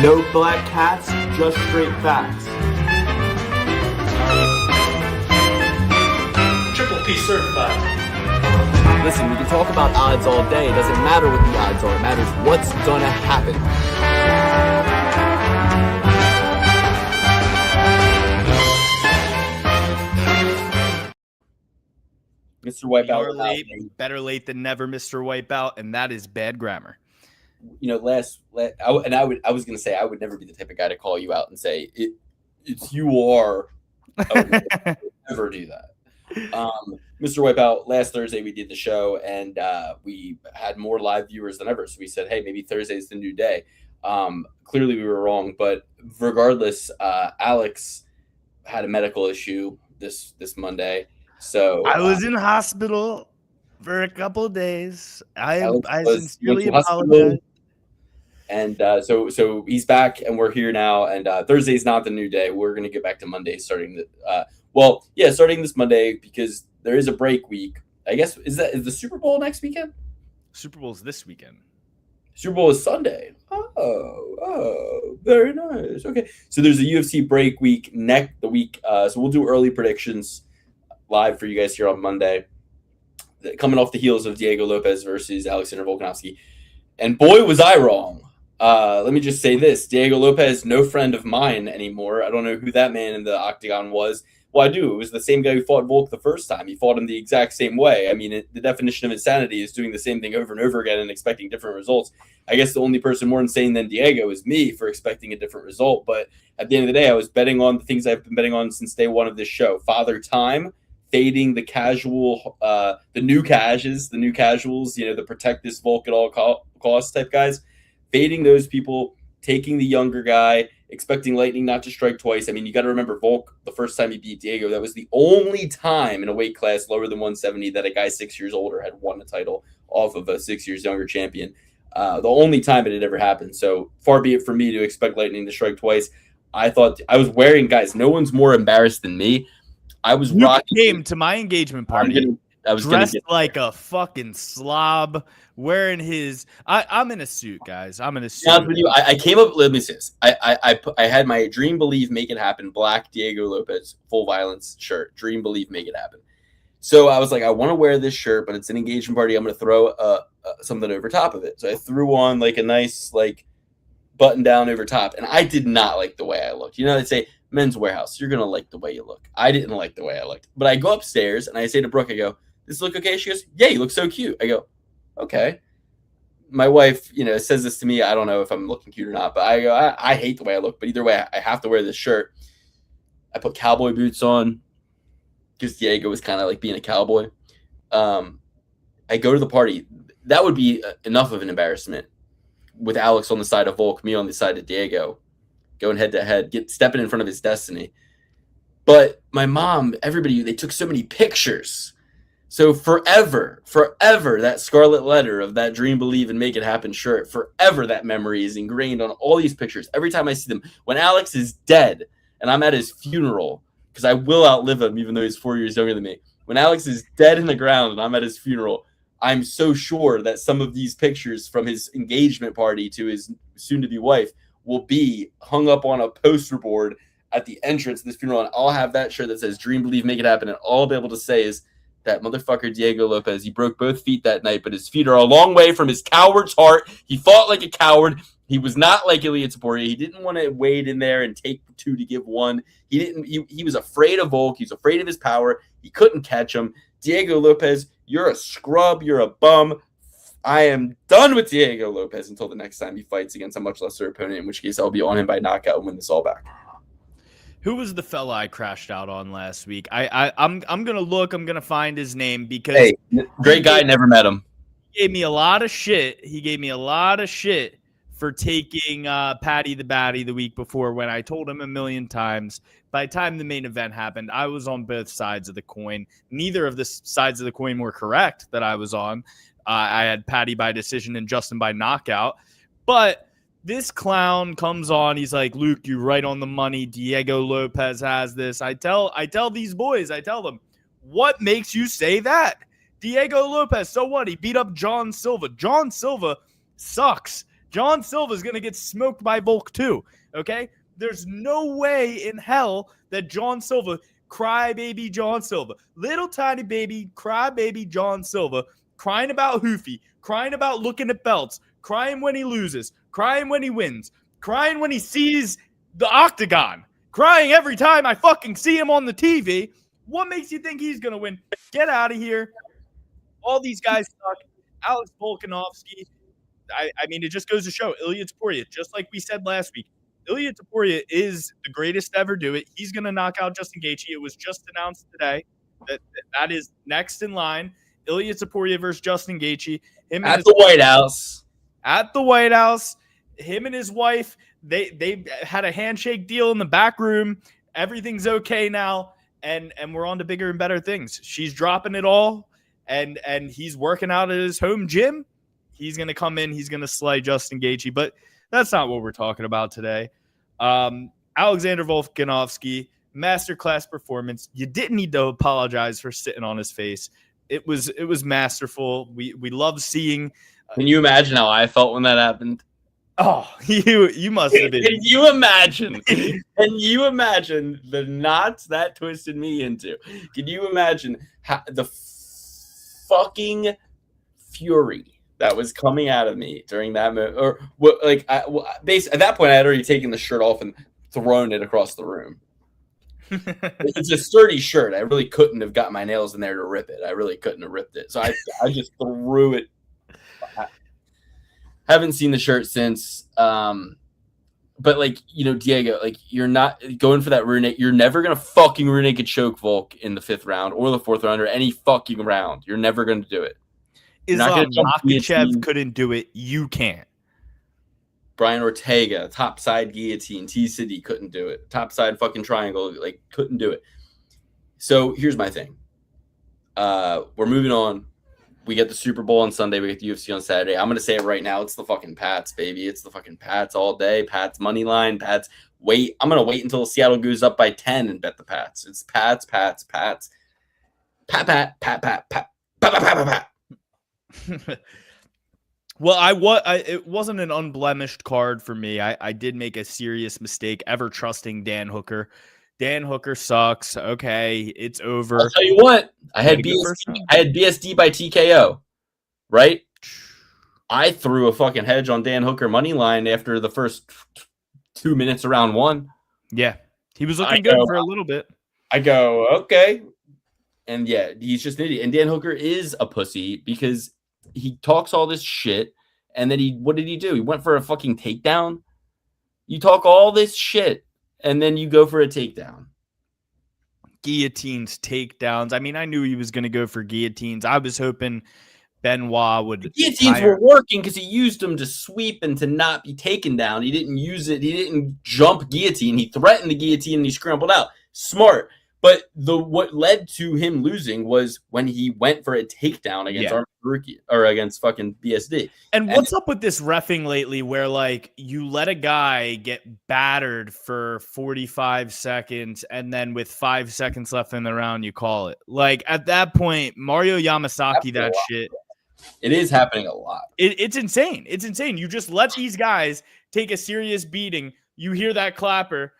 No black cats, just straight facts. Triple P certified. Listen, we can talk about odds all day. It doesn't matter what the odds are. It matters what's gonna happen. Mr. Wipeout. You're late, better late than never, Mr. Wipeout, and that is bad grammar. You know, I was gonna say I would never be the type of guy to call you out and say it's you are. I would never do that. Mr. Wipeout, last Thursday we did the show and we had more live viewers than ever. So we said, hey, maybe Thursday's the new day. Clearly we were wrong, but regardless, Alex had a medical issue this Monday. So I was in hospital for a couple of days. I sincerely apologize. And so he's back and we're here now. And Thursday's not the new day. We're going to get back to Monday starting starting this Monday because there is a break week. I guess is the Super Bowl next weekend? Super Bowl's this weekend. Super Bowl is Sunday. Oh, very nice. Okay, so there's a UFC break week the week. So we'll do early predictions live for you guys here on Monday, coming off the heels of Diego Lopez versus Alexander Volkanovski. And boy, was I wrong. Let me just say this. Diego Lopez, no friend of mine anymore. I don't know who that man in the octagon was. Well, I do. It was the same guy who fought Volk the first time. He fought him the exact same way. I mean, the definition of insanity is doing the same thing over and over again and expecting different results. I guess the only person more insane than Diego is me for expecting a different result. But at the end of the day, I was betting on the things I've been betting on since day one of this show. Father Time, fading the casual, the new casuals, the protect this Volk at all costs type guys, fading those people, taking the younger guy, expecting lightning not to strike twice. I mean, you got to remember Volk, the first time he beat Diego, that was the only time in a weight class lower than 170 that a guy 6 years older had won a title off of a 6 years younger champion. The only time it had ever happened. So far be it for me to expect lightning to strike twice. I thought I was wearing, guys, no one's more embarrassed than me. I was rocking. Came to my engagement party. I was dressed like a fucking slob, wearing his. I'm in a suit, guys. I'm in a suit. With you, I came up. Let me say this. I had my Dream Believe Make It Happen black Diego Lopez full violence shirt. Dream Believe Make It Happen. So I was like, I want to wear this shirt, but it's an engagement party. I'm going to throw something over top of it. So I threw on like a nice button down over top, and I did not like the way I looked. You know, they say Men's Warehouse, you're going to like the way you look. I didn't like the way I looked, but I go upstairs and I say to Brooke, I go, "This look okay?" She goes, "Yeah, you look so cute." I go, "Okay." My wife, says this to me. I don't know if I'm looking cute or not, but I go, I hate the way I look, but either way, I have to wear this shirt. I put cowboy boots on because Diego was kind of like being a cowboy. I go to the party. That would be enough of an embarrassment with Alex on the side of Volk, me on the side of Diego, going head to head, stepping in front of his destiny. But my mom, everybody, they took so many pictures. So forever, that scarlet letter of that Dream, Believe, and Make It Happen shirt, forever that memory is ingrained on all these pictures. Every time I see them, when Alex is dead and I'm at his funeral, because I will outlive him even though he's 4 years younger than me. When Alex is dead in the ground and I'm at his funeral, I'm so sure that some of these pictures from his engagement party to his soon-to-be wife will be hung up on a poster board at the entrance of this funeral, and I'll have that shirt that says Dream, Believe, Make It Happen, and all I'll be able to say is that motherfucker Diego Lopez, he broke both feet that night, but his feet are a long way from his coward's heart. He fought like a coward. He was not like Ilia Topuria. He didn't want to wade in there and take two to give one. He was afraid of Volk. He was afraid of his power. He couldn't catch him. Diego Lopez, you're a scrub. You're a bum. I am done with Diego Lopez until the next time he fights against a much lesser opponent, in which case I'll be on him by knockout and win this all back. Who was the fella I crashed out on last week? I'm gonna find his name because great guy, never met him. He gave me a lot of shit. For taking Patty the Batty the week before when I told him a million times. By the time the main event happened, I was on both sides of the coin. Neither of the sides of the coin were correct that I was on. I had Patty by decision and Justin by knockout. But this clown comes on. He's like, "Luke, you're right on the money. Diego Lopez has this." I tell these boys, what makes you say that? Diego Lopez, so what? He beat up John Silva. John Silva sucks. John Silva's going to get smoked by Volk too. Okay? There's no way in hell that John Silva, crybaby John Silva, little tiny baby, crybaby John Silva, crying about Hoofy, crying about looking at belts, crying when he loses, crying when he wins, crying when he sees the octagon, crying every time I fucking see him on the TV. What makes you think he's going to win? Get out of here. All these guys suck. Alex Volkanovski. I mean, it just goes to show Ilya Topuria, just like we said last week, Ilya Topuria is the greatest to ever do it. He's going to knock out Justin Gaethje. It was just announced today that is next in line. Ilya Topuria versus Justin Gaethje. At the White House. At the White House. Him and his wife, they had a handshake deal in the back room. Everything's okay now, and we're on to bigger and better things. She's dropping it all, and he's working out at his home gym. He's going to come in. He's going to slay Justin Gaethje, but that's not what we're talking about today. Alexander Volkanovski, masterclass performance. You didn't need to apologize for sitting on his face. It was masterful. We love seeing. Can you imagine how I felt when that happened? Oh, you must have been. Can you imagine? Can you imagine the knots that twisted me into? Can you imagine the fucking fury that was coming out of me during that moment? Or what? Like, basically, at that point, I had already taken the shirt off and thrown it across the room. It's a sturdy shirt. I really couldn't have got my nails in there to rip it. I really couldn't have ripped it. So I just threw it. I haven't seen the shirt since. But like, you know, Diego, like, you're not going for that rear naked. You're never gonna fucking rear naked choke Volk in the 5th round or the 4th round or any fucking round. You're never gonna do it. Islam Makhachev couldn't do it. You can't. Brian Ortega, topside guillotine. T-City couldn't do it. Topside fucking triangle, like, couldn't do it. So here's my thing. We're moving on. We get the Super Bowl on Sunday. We get the UFC on Saturday. I'm going to say it right now. It's the fucking Pats, baby. It's the fucking Pats all day. Pats money line. Pats. Wait. I'm going to wait until Seattle goes up by 10 and bet the Pats. It's Pats, Pats, Pats. Pat, pat, pat, pat, pat, pat, pat, pat, pat. Well, it wasn't an unblemished card for me. I did make a serious mistake ever trusting Dan Hooker. Dan Hooker sucks. Okay, it's over. I'll tell you what. I had BSD by TKO, right? I threw a fucking hedge on Dan Hooker money line after the first 2 minutes of round 1. Yeah, he was looking good for a little bit. I go, okay. And yeah, he's just an idiot. And Dan Hooker is a pussy because he talks all this shit, and then what did he do? He went for a fucking takedown. You talk all this shit, and then you go for a takedown. Guillotines, takedowns. I mean, I knew he was going to go for guillotines. I was hoping Benoit would. The guillotines were working because he used them to sweep and to not be taken down. He didn't use it. He didn't jump guillotine. He threatened the guillotine and he scrambled out. Smart. But what led to him losing was when he went for a takedown against Armstrong or against fucking BSD. And what's up with this reffing lately where, like, you let a guy get battered for 45 seconds and then with 5 seconds left in the round, you call it? Like, at that point, Mario Yamasaki, that shit. It is happening a lot. It's insane. It's insane. You just let these guys take a serious beating. You hear that clapper.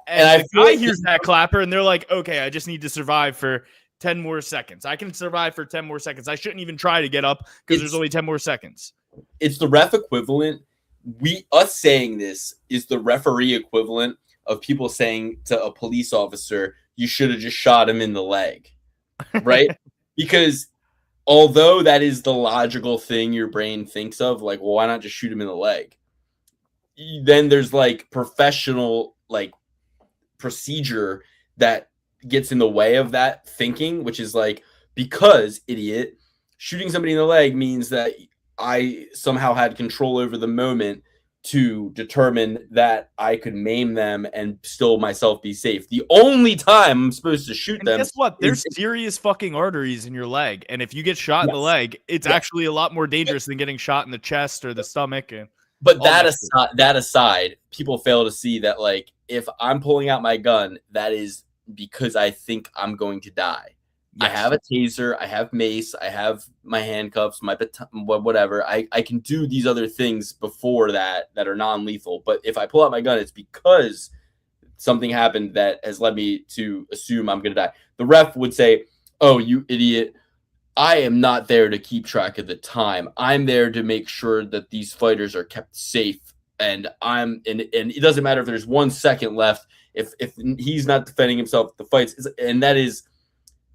And the guy hears that clapper, and they're like, okay, I just need to survive for 10 more seconds. I can survive for 10 more seconds. I shouldn't even try to get up because there's only 10 more seconds. It's the ref equivalent. Us saying this is the referee equivalent of people saying to a police officer, you should have just shot him in the leg, right? Because although that is the logical thing your brain thinks of, like, well, why not just shoot him in the leg? Then there's, like, professional, like, procedure that gets in the way of that thinking, which is like, because, idiot, shooting somebody in the leg means that I somehow had control over the moment to determine that I could maim them and still myself be safe. The only time I'm supposed to shoot them. Guess what? There's serious fucking arteries in your leg. And if you get shot in the leg, it's actually a lot more dangerous than getting shot in the chest or the stomach. But that aside, people fail to see that, like, if I'm pulling out my gun, that is because I think I'm going to die. I have a taser, I have mace, I have my handcuffs, my whatever. I can do these other things before that are non-lethal. But if I pull out my gun, it's because something happened that has led me to assume I'm going to die. The ref would say, "Oh, you idiot. I am not there to keep track of the time. I'm there to make sure that these fighters are kept safe. And it doesn't matter if there's 1 second left. If he's not defending himself, the fights." And that is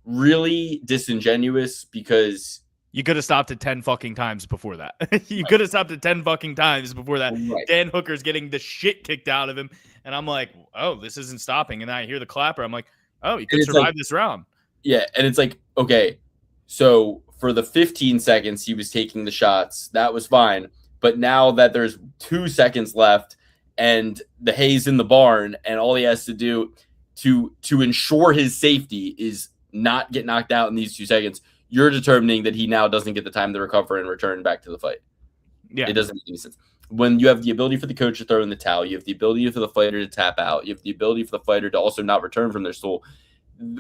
really disingenuous because you could have stopped it 10 fucking times before that. You could have stopped it 10 fucking times before that. Right. Dan Hooker's getting the shit kicked out of him. And I'm like, oh, this isn't stopping. And I hear the clapper. I'm like, oh, he could survive this round. Yeah. And it's like, okay, so for the 15 seconds he was taking the shots, that was fine. But now that there's 2 seconds left and the hay's in the barn and all he has to do to ensure his safety is not get knocked out in these 2 seconds, you're determining that he now doesn't get the time to recover and return back to the fight. Yeah. It doesn't make any sense. When you have the ability for the coach to throw in the towel, you have the ability for the fighter to tap out, you have the ability for the fighter to also not return from their stool.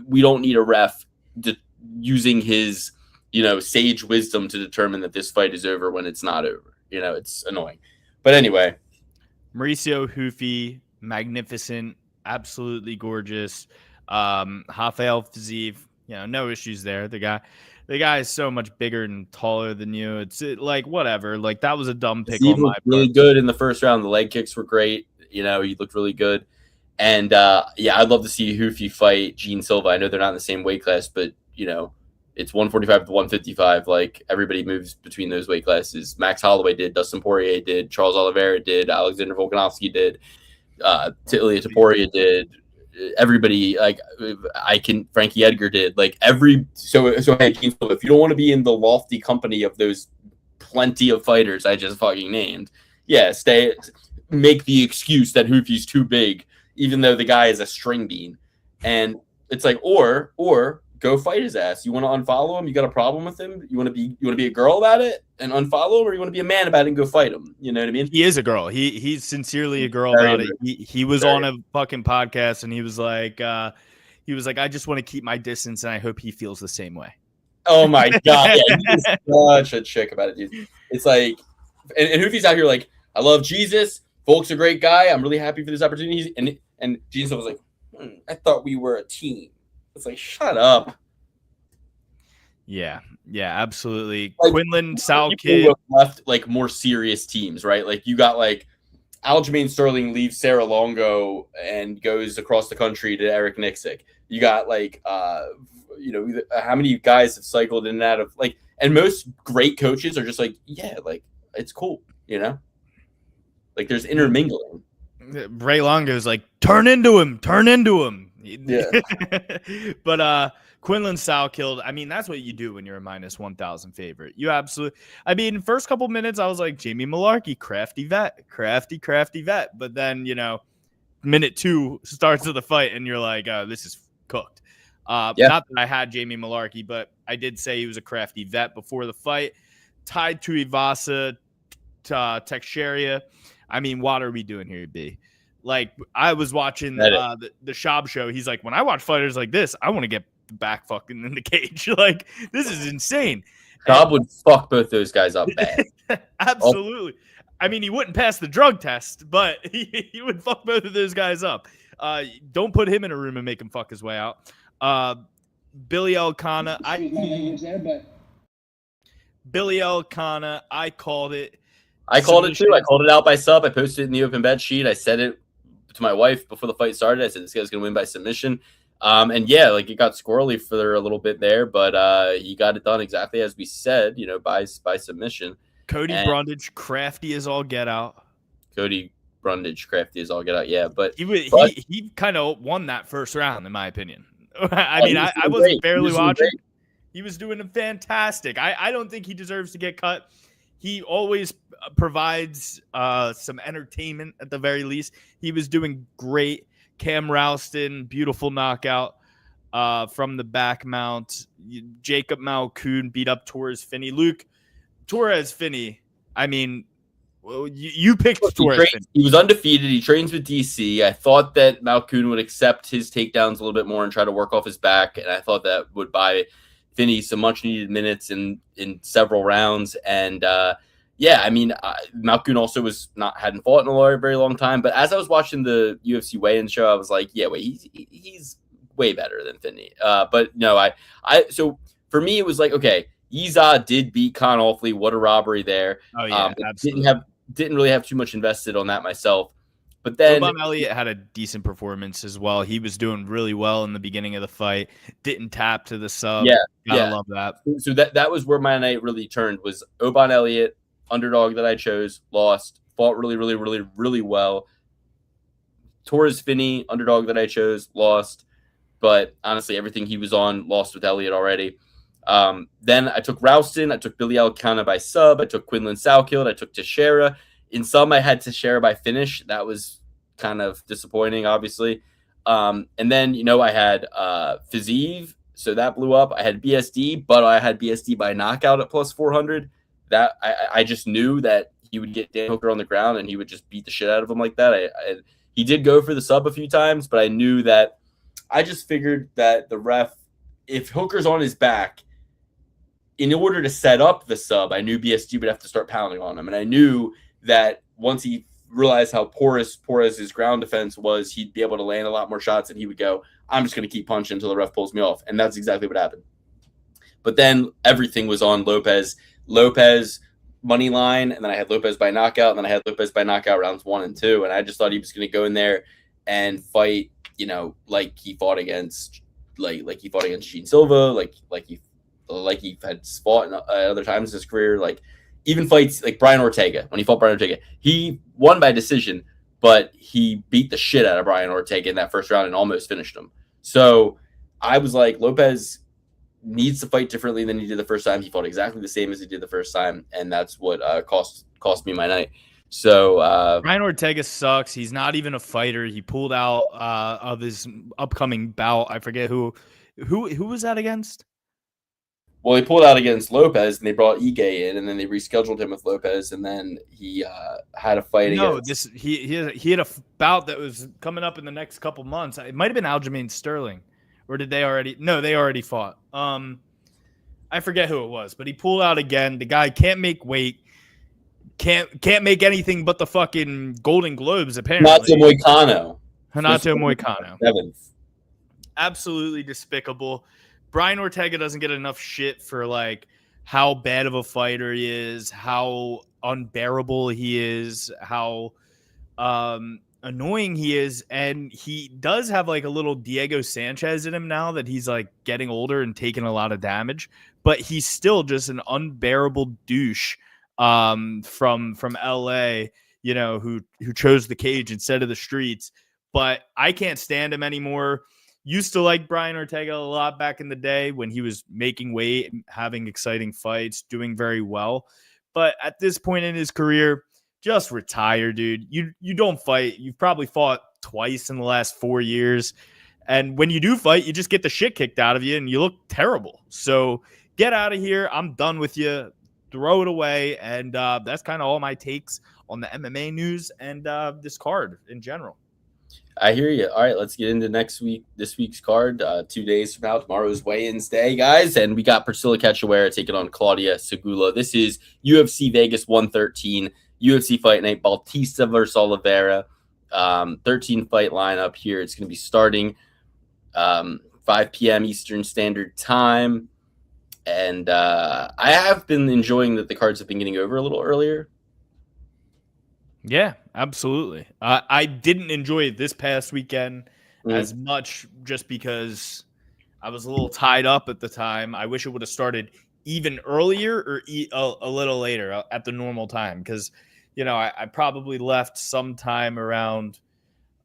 We don't need a ref using his, sage wisdom to determine that this fight is over when it's not over. It's annoying. But anyway. Mauricio Hufi, magnificent, absolutely gorgeous. Rafael Fiziev, no issues there. The guy is so much bigger and taller than you. It's like whatever. Like that was a dumb pick on my part. Really good in the first round. The leg kicks were great. He looked really good. And I'd love to see Hufi fight Gene Silva. I know they're not in the same weight class, but it's 145 to 155. Like everybody moves between those weight classes. Max Holloway did, Dustin Poirier did, Charles Oliveira did, Alexander Volkanovski did, Ilia Topuria did. Everybody, Frankie Edgar did, so hey, if you don't want to be in the lofty company of those plenty of fighters I just fucking named, make the excuse that Hoofy's too big, even though the guy is a string bean. And it's like, or go fight his ass. You want to unfollow him? You got a problem with him? You want to be a girl about it and unfollow him, or you want to be a man about it and go fight him? You know what I mean? He is a girl. He's sincerely a girl about it. He was on a fucking podcast and he was like, I just want to keep my distance and I hope he feels the same way. Oh my God. Yeah, he's such a chick about it, dude. It's like, and Hoofy's out here like, I love Jesus. Volk's a great guy. I'm really happy for this opportunity. And Jesus was like, I thought we were a team. It's like, shut up. Yeah, absolutely. Quinlan, Sal Kid left more serious teams, right? Like you got Aljamain Sterling leaves Sarah Longo and goes across the country to Eric Nixick. You got how many guys have cycled in and out of and most great coaches are just it's cool, there's intermingling. Ray Longo's like, turn into him. Yeah. But Quinlan Sal killed. I mean, that's what you do when you're a minus 1,000 favorite. You absolutely. I mean, first couple minutes, I was like, Jamie Malarkey, crafty vet. But then, minute 2 starts of the fight, and you're like, this is cooked. Not that I had Jamie Malarkey, but I did say he was a crafty vet before the fight. Tied to Ivasa, Teixeira. I mean, what are we doing here, B? I was watching the Shab show. He's like, when I watch fighters like this, I want to get back fucking in the cage. This is insane. Shab would fuck both those guys up bad. Absolutely. I mean, he wouldn't pass the drug test, but he would fuck both of those guys up. Don't put him in a room and make him fuck his way out. Billy Elkanah. Billy Elkanah. I called it. I called it too. I called it out by sub. I posted it in the open bet sheet. I said it to my wife before the fight started. I said this guy's gonna win by submission. It got squirrely for a little bit there, but he got it done exactly as we said. By submission. Cody Brundage, crafty as all get out. Cody Brundage, crafty as all get out. Yeah, but he kind of won that first round in my opinion. I wasn't barely watching. Great. He was doing fantastic. I don't think he deserves to get cut. He always provides some entertainment at the very least. He was doing great. Cam Rouston, beautiful knockout from the back mount. Jacob Malkoon beat up Torres Finney. Torres Finney, I mean, Well, you picked Look, Torres. he was undefeated. He trains with DC. I thought that Malkoun would accept his takedowns a little bit more and try to work off his back, and I thought that would buy Finney some much needed minutes in several rounds. And yeah, I mean, Malkoun also hadn't fought in a very long time. But as I was watching the UFC weigh-in show, I was like, yeah, wait, he's way better than Finney. But no, so for me, it was like, okay, Yiza did beat Con Awfully. What a robbery there. Oh yeah, absolutely. Didn't really have too much invested on that myself. But then Boban Elliott had a decent performance as well. He was doing really well in the beginning of the fight. Didn't tap to the sub. Gotta love that. So that was where my night really turned. Was Boban Elliott, underdog that I chose, lost, fought really, really, really, really well. Torres Finney, underdog that I chose, lost. But honestly, everything he was on, lost with Elliott already. Then I took Rouston, I took Billy Alcana by sub, I took Quinlan Soukhild, I took Teixeira. In some, I had Teixeira by finish. That was kind of disappointing, obviously. And then, I had Fiziev, so that blew up. I had BSD, but I had BSD by knockout at plus 400. That I just knew that he would get Dan Hooker on the ground and he would just beat the shit out of him like that. He did go for the sub a few times, but I knew that I just figured that the ref, if Hooker's on his back, in order to set up the sub, I knew BSD would have to start pounding on him. And I knew that once he realized how porous his ground defense was, he'd be able to land a lot more shots and he would go, I'm just going to keep punching until the ref pulls me off. And that's exactly what happened. But then everything was on Lopez money line. And then I had Lopez by knockout. And then I had Lopez by knockout rounds 1 and 2. And I just thought he was going to go in there and fight, like he fought against, like he fought against Gene Silva, like he had fought in other times in his career, like even fights like Brian Ortega. When he fought Brian Ortega, he won by decision, but he beat the shit out of Brian Ortega in that first round and almost finished him. So I was like, Lopez needs to fight differently than he did the first time. He fought exactly the same as he did the first time, and that's what cost me my night. So Brian Ortega sucks. He's not even a fighter. He pulled out of his upcoming bout. I forget who was that against. Well, he pulled out against Lopez, and they brought Ige in, and then they rescheduled him with Lopez, and then he had a fight against... he had a bout that was coming up in the next couple months. It might have been Aljamain Sterling, or did they already? No, they already fought. I forget who it was, but he pulled out again. The guy can't make weight, can't make anything but the fucking Golden Globes. Apparently, Hanato Moicano. Seventh. Absolutely despicable. Brian Ortega doesn't get enough shit for like how bad of a fighter he is, how unbearable he is, how annoying he is. And he does have like a little Diego Sanchez in him now that he's like getting older and taking a lot of damage, but he's still just an unbearable douche from LA, who chose the cage instead of the streets. But I can't stand him anymore. Used to like Brian Ortega a lot back in the day when he was making weight, having exciting fights, doing very well. But at this point in his career, just retire, dude. You don't fight. You've probably fought twice in the last 4 years. And when you do fight, you just get the shit kicked out of you and you look terrible. So get out of here. I'm done with you. Throw it away. And that's kind of all my takes on the MMA news and this card in general. I hear you. All right, let's get into this week's card. 2 days from now, tomorrow's weigh-ins day, guys. And we got Priscilla Cachoeira taking on Claudia Segula. This is UFC Vegas 113, UFC Fight Night, Bautista versus Oliveira. 13-fight lineup here. It's going to be starting 5 p.m. Eastern Standard Time. And I have been enjoying that the cards have been getting over a little earlier. Yeah, absolutely. I didn't enjoy it this past weekend as much just because I was a little tied up at the time. I wish it would have started even earlier or a little later at the normal time because, I probably left sometime around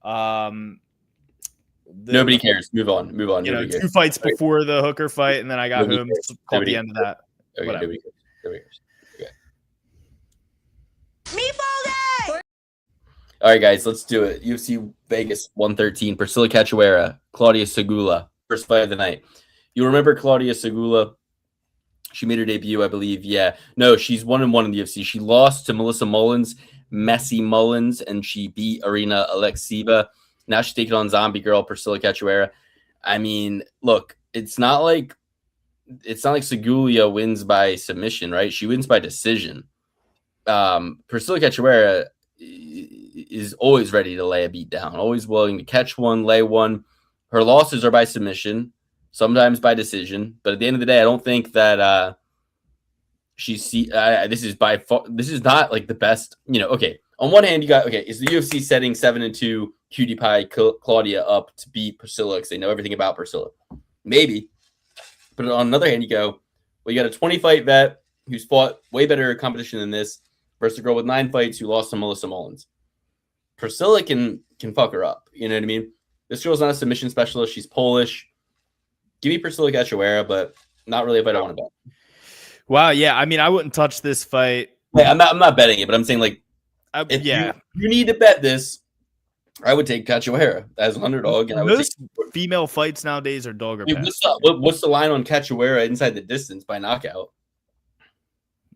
nobody cares. Move on. 2 fights before the Hooker fight, and then I got home, caught the end of that. Okay, nobody cares. All right, guys, let's do it. UFC Vegas 113, Priscilla Cachoeira, Claudia Segula, first fight of the night. You remember Claudia Segula? She made her debut, I believe. Yeah. No, she's 1-1 in the UFC. She lost to Melissa Mullins Messy Mullins, and she beat Arina Alexieva. Now she's taking on Zombie Girl Priscilla Cachoeira. I mean, look, it's not like Segulia wins by submission, right? She wins by decision. Priscilla Cachoeira is always ready to lay a beat down, always willing to catch one, lay one. Her losses are by submission, sometimes by decision. But at the end of the day, I don't think that this is not like the best. Okay. On one hand, you got is the UFC setting 7-2 Cutie Pie Claudia up to beat Priscilla because they know everything about Priscilla? Maybe. But on another hand, you go, well, you got a 20-fight vet who's fought way better competition than this versus a girl with 9 fights who lost to Melissa Mullins. Priscilla can fuck her up. You know what I mean? This girl's not a submission specialist. She's Polish. Give me Priscilla Cachoeira, but not really if I don't want to bet. Wow, yeah. I mean, I wouldn't touch this fight. Yeah, I'm not betting it, but I'm saying if you need to bet this, I would take Cachoeira as an underdog. And most female fights nowadays are dog or pass. What's the line on Cachoeira inside the distance by knockout?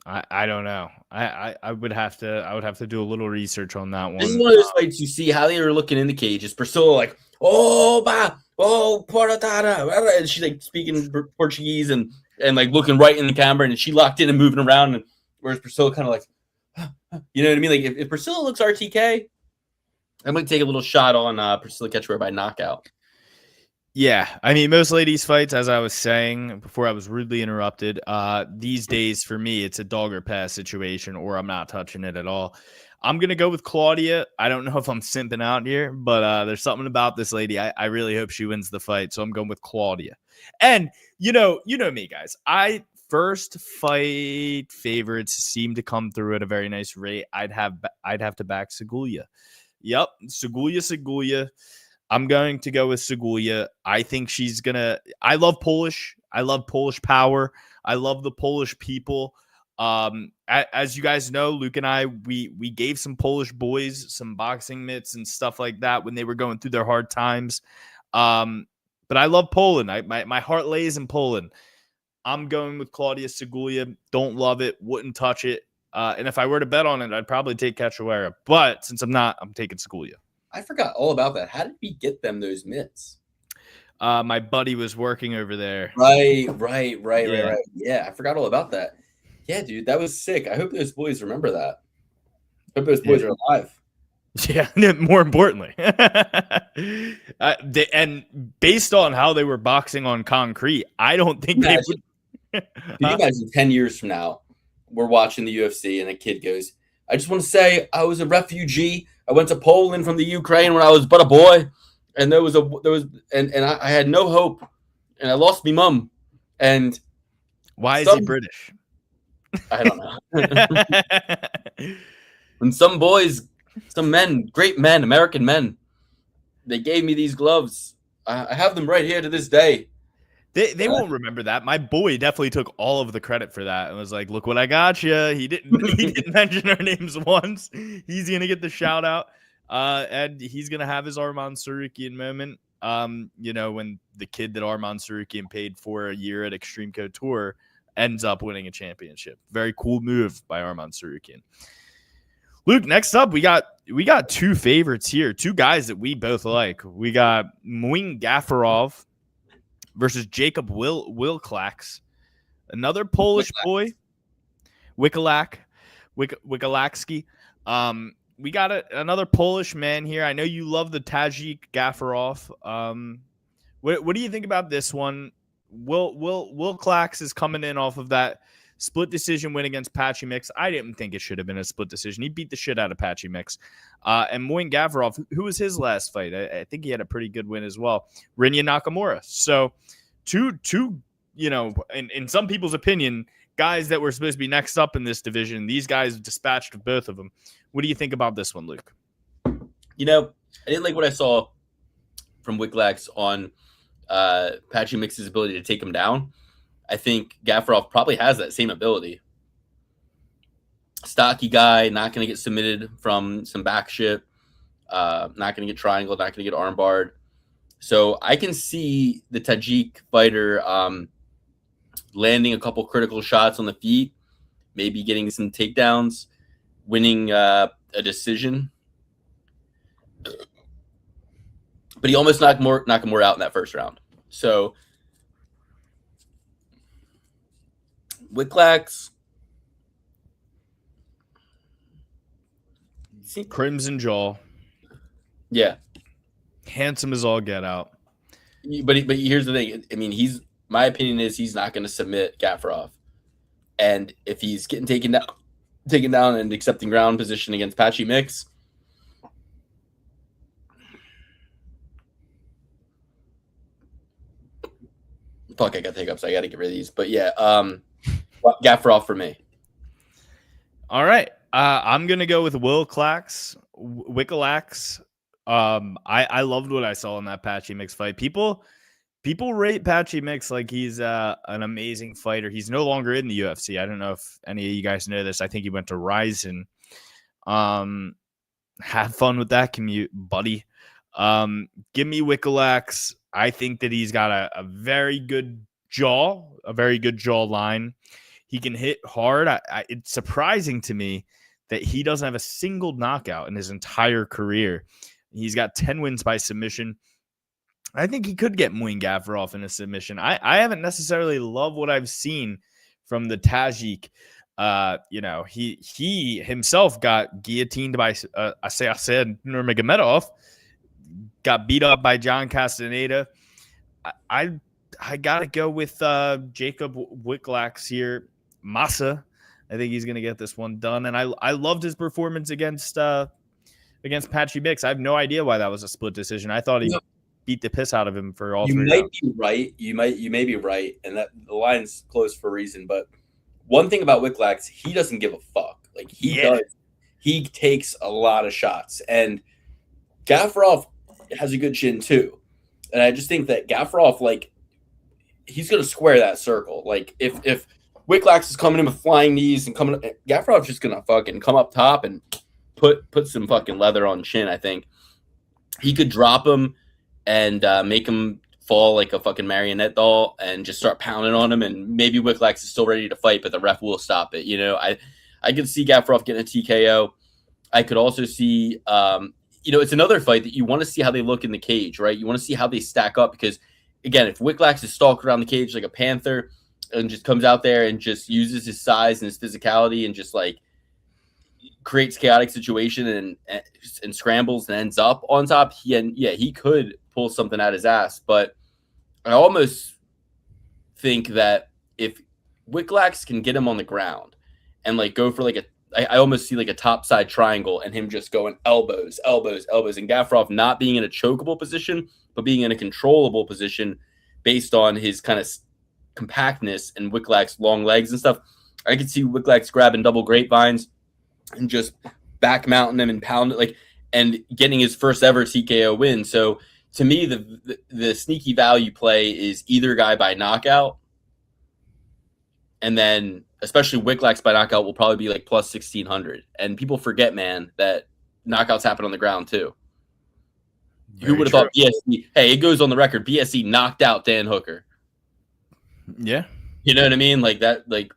I don't know. I would have to do a little research on that one. This is one of those fights you see how they were looking in the cage. It's Priscilla like, portada, and she's like speaking Portuguese and like looking right in the camera, and she locked in and moving around, and whereas Priscilla kind of like, you know what I mean? Like if Priscilla looks RTK, I'm gonna take a little shot on Priscilla Cachoeira by knockout. Yeah, I mean, most ladies' fights, as I was saying before I was rudely interrupted, these days for me, it's a dog or pass situation, or I'm not touching it at all. I'm going to go with Claudia. I don't know if I'm simping out here, but there's something about this lady. I really hope she wins the fight, so I'm going with Claudia. And, you know me, guys. First fight favorites seem to come through at a very nice rate. I'd have to back Segulia. Yep, Segulia. I'm going to go with Segulia. I think she's going to – I love Polish. I love Polish power. I love the Polish people. As you guys know, Luke and I, we gave some Polish boys some boxing mitts and stuff like that when they were going through their hard times. But I love Poland. My heart lays in Poland. I'm going with Claudia Segulia. Don't love it. Wouldn't touch it. And if I were to bet on it, I'd probably take Cachoeira. But since I'm not, I'm taking Segulia. I forgot all about that. How did we get them those mitts? My buddy was working over there. Right. Yeah, I forgot all about that. Yeah, dude, that was sick. I hope those boys remember that. I hope those boys are alive. Yeah, more importantly. And based on how they were boxing on concrete, I don't think they would. Can you imagine 10 years from now, we're watching the UFC and a kid goes, I just want to say I was a refugee. I went to Poland from the Ukraine when I was but a boy, and I had no hope, and I lost me mum. And why is he British? I don't know. And some boys, some men, great men, American men, they gave me these gloves. I have them right here to this day. They won't remember that. My boy definitely took all of the credit for that and was like, "Look what I got you." He didn't mention our names once. He's gonna get the shout out, and he's gonna have his Arman Sarukian moment. When the kid that Arman Sarukian paid for a year at Extreme Couture ends up winning a championship. Very cool move by Arman Sarukian. Luke, next up, we got two favorites here, two guys that we both like. We got Muin Gafarov versus Jacob Wilklax, another Polish boy, Wikalacki. We got another Polish man here. I know you love the Tajik Gafarov. What do you think about this one? Wilklax is coming in off of that split decision win against Patchy Mix. I didn't think it should have been a split decision. He beat the shit out of Patchy Mix. And Muin Gafarov, who was his last fight? I think he had a pretty good win as well. Rinya Nakamura. So two, in some people's opinion, guys that were supposed to be next up in this division. These guys dispatched both of them. What do you think about this one, Luke? I didn't like what I saw from Wiklax on Patchy Mix's ability to take him down. I think Gafarov probably has that same ability. Stocky guy, not going to get submitted from some back shit, not going to get triangle, not going to get armbarred. So I can see the Tajik fighter landing a couple critical shots on the feet, maybe getting some takedowns, winning a decision. But he almost knocked Nakamura out in that first round. So Wicklax, Crimson jaw. Yeah. Handsome as all get out. But here's the thing. I mean, my opinion is he's not going to submit Gafarov. And if he's getting taken down and accepting ground position against Patchy Mix, fuck, I got the hiccups. I got to get rid of these. But yeah, Gafarov for me. All right. I'm going to go with Wicklax. I loved what I saw in that Patchy Mix fight. People rate Patchy Mix like he's an amazing fighter. He's no longer in the UFC. I don't know if any of you guys know this. I think he went to Ryzen. Have fun with that commute, buddy. Give me Wicklax. I think that he's got a very good jaw, a very good jaw line. He can hit hard. It's surprising to me that he doesn't have a single knockout in his entire career. He's got 10 wins by submission. I think he could get Muin Gafarov in a submission. I haven't necessarily loved what I've seen from the Tajik. He himself got guillotined by Asaid Nurmagomedov, got beat up by John Castaneda. I gotta go with Jacob Wicklax here. Massa, I think he's gonna get this one done. And I loved his performance against Patchy Mix. I have no idea why that was a split decision. I thought he beat the piss out of him for all three rounds. You might be right. You may be right, and that the line's closed for a reason. But one thing about Wicklax, he doesn't give a fuck. Like he does. He takes a lot of shots, and Gafarov has a good chin too. And I just think that Gafarov, like, he's gonna square that circle. Like if Wicklax is coming in with flying knees and Gafarov's just gonna fucking come up top and put some fucking leather on chin. I think he could drop him and make him fall like a fucking marionette doll and just start pounding on him. And maybe Wicklax is still ready to fight, but the ref will stop it. You know, I could see Gafarov getting a TKO. I could also see, it's another fight that you want to see how they look in the cage, right? You want to see how they stack up because, again, if Wicklax is stalked around the cage like a panther and just comes out there and just uses his size and his physicality and just like creates chaotic situation and scrambles and ends up on top, he could pull something out his ass. But I almost think that if Wicklax can get him on the ground and like go for like I almost see like a top side triangle and him just going elbows, and Gafarov not being in a chokeable position, but being in a controllable position based on his kind of compactness and Wicklax long legs and stuff. I could see Wicklax grabbing double grapevines and just back mounting him and pound it and getting his first ever TKO win. So to me, the sneaky value play is either guy by knockout, and then especially Wicklax by knockout will probably be like plus 1,600. And people forget, man, that knockouts happen on the ground too. Who would have thought BSC? Hey, it goes on the record. BSC knocked out Dan Hooker. Yeah, you know what I mean. Like that. Like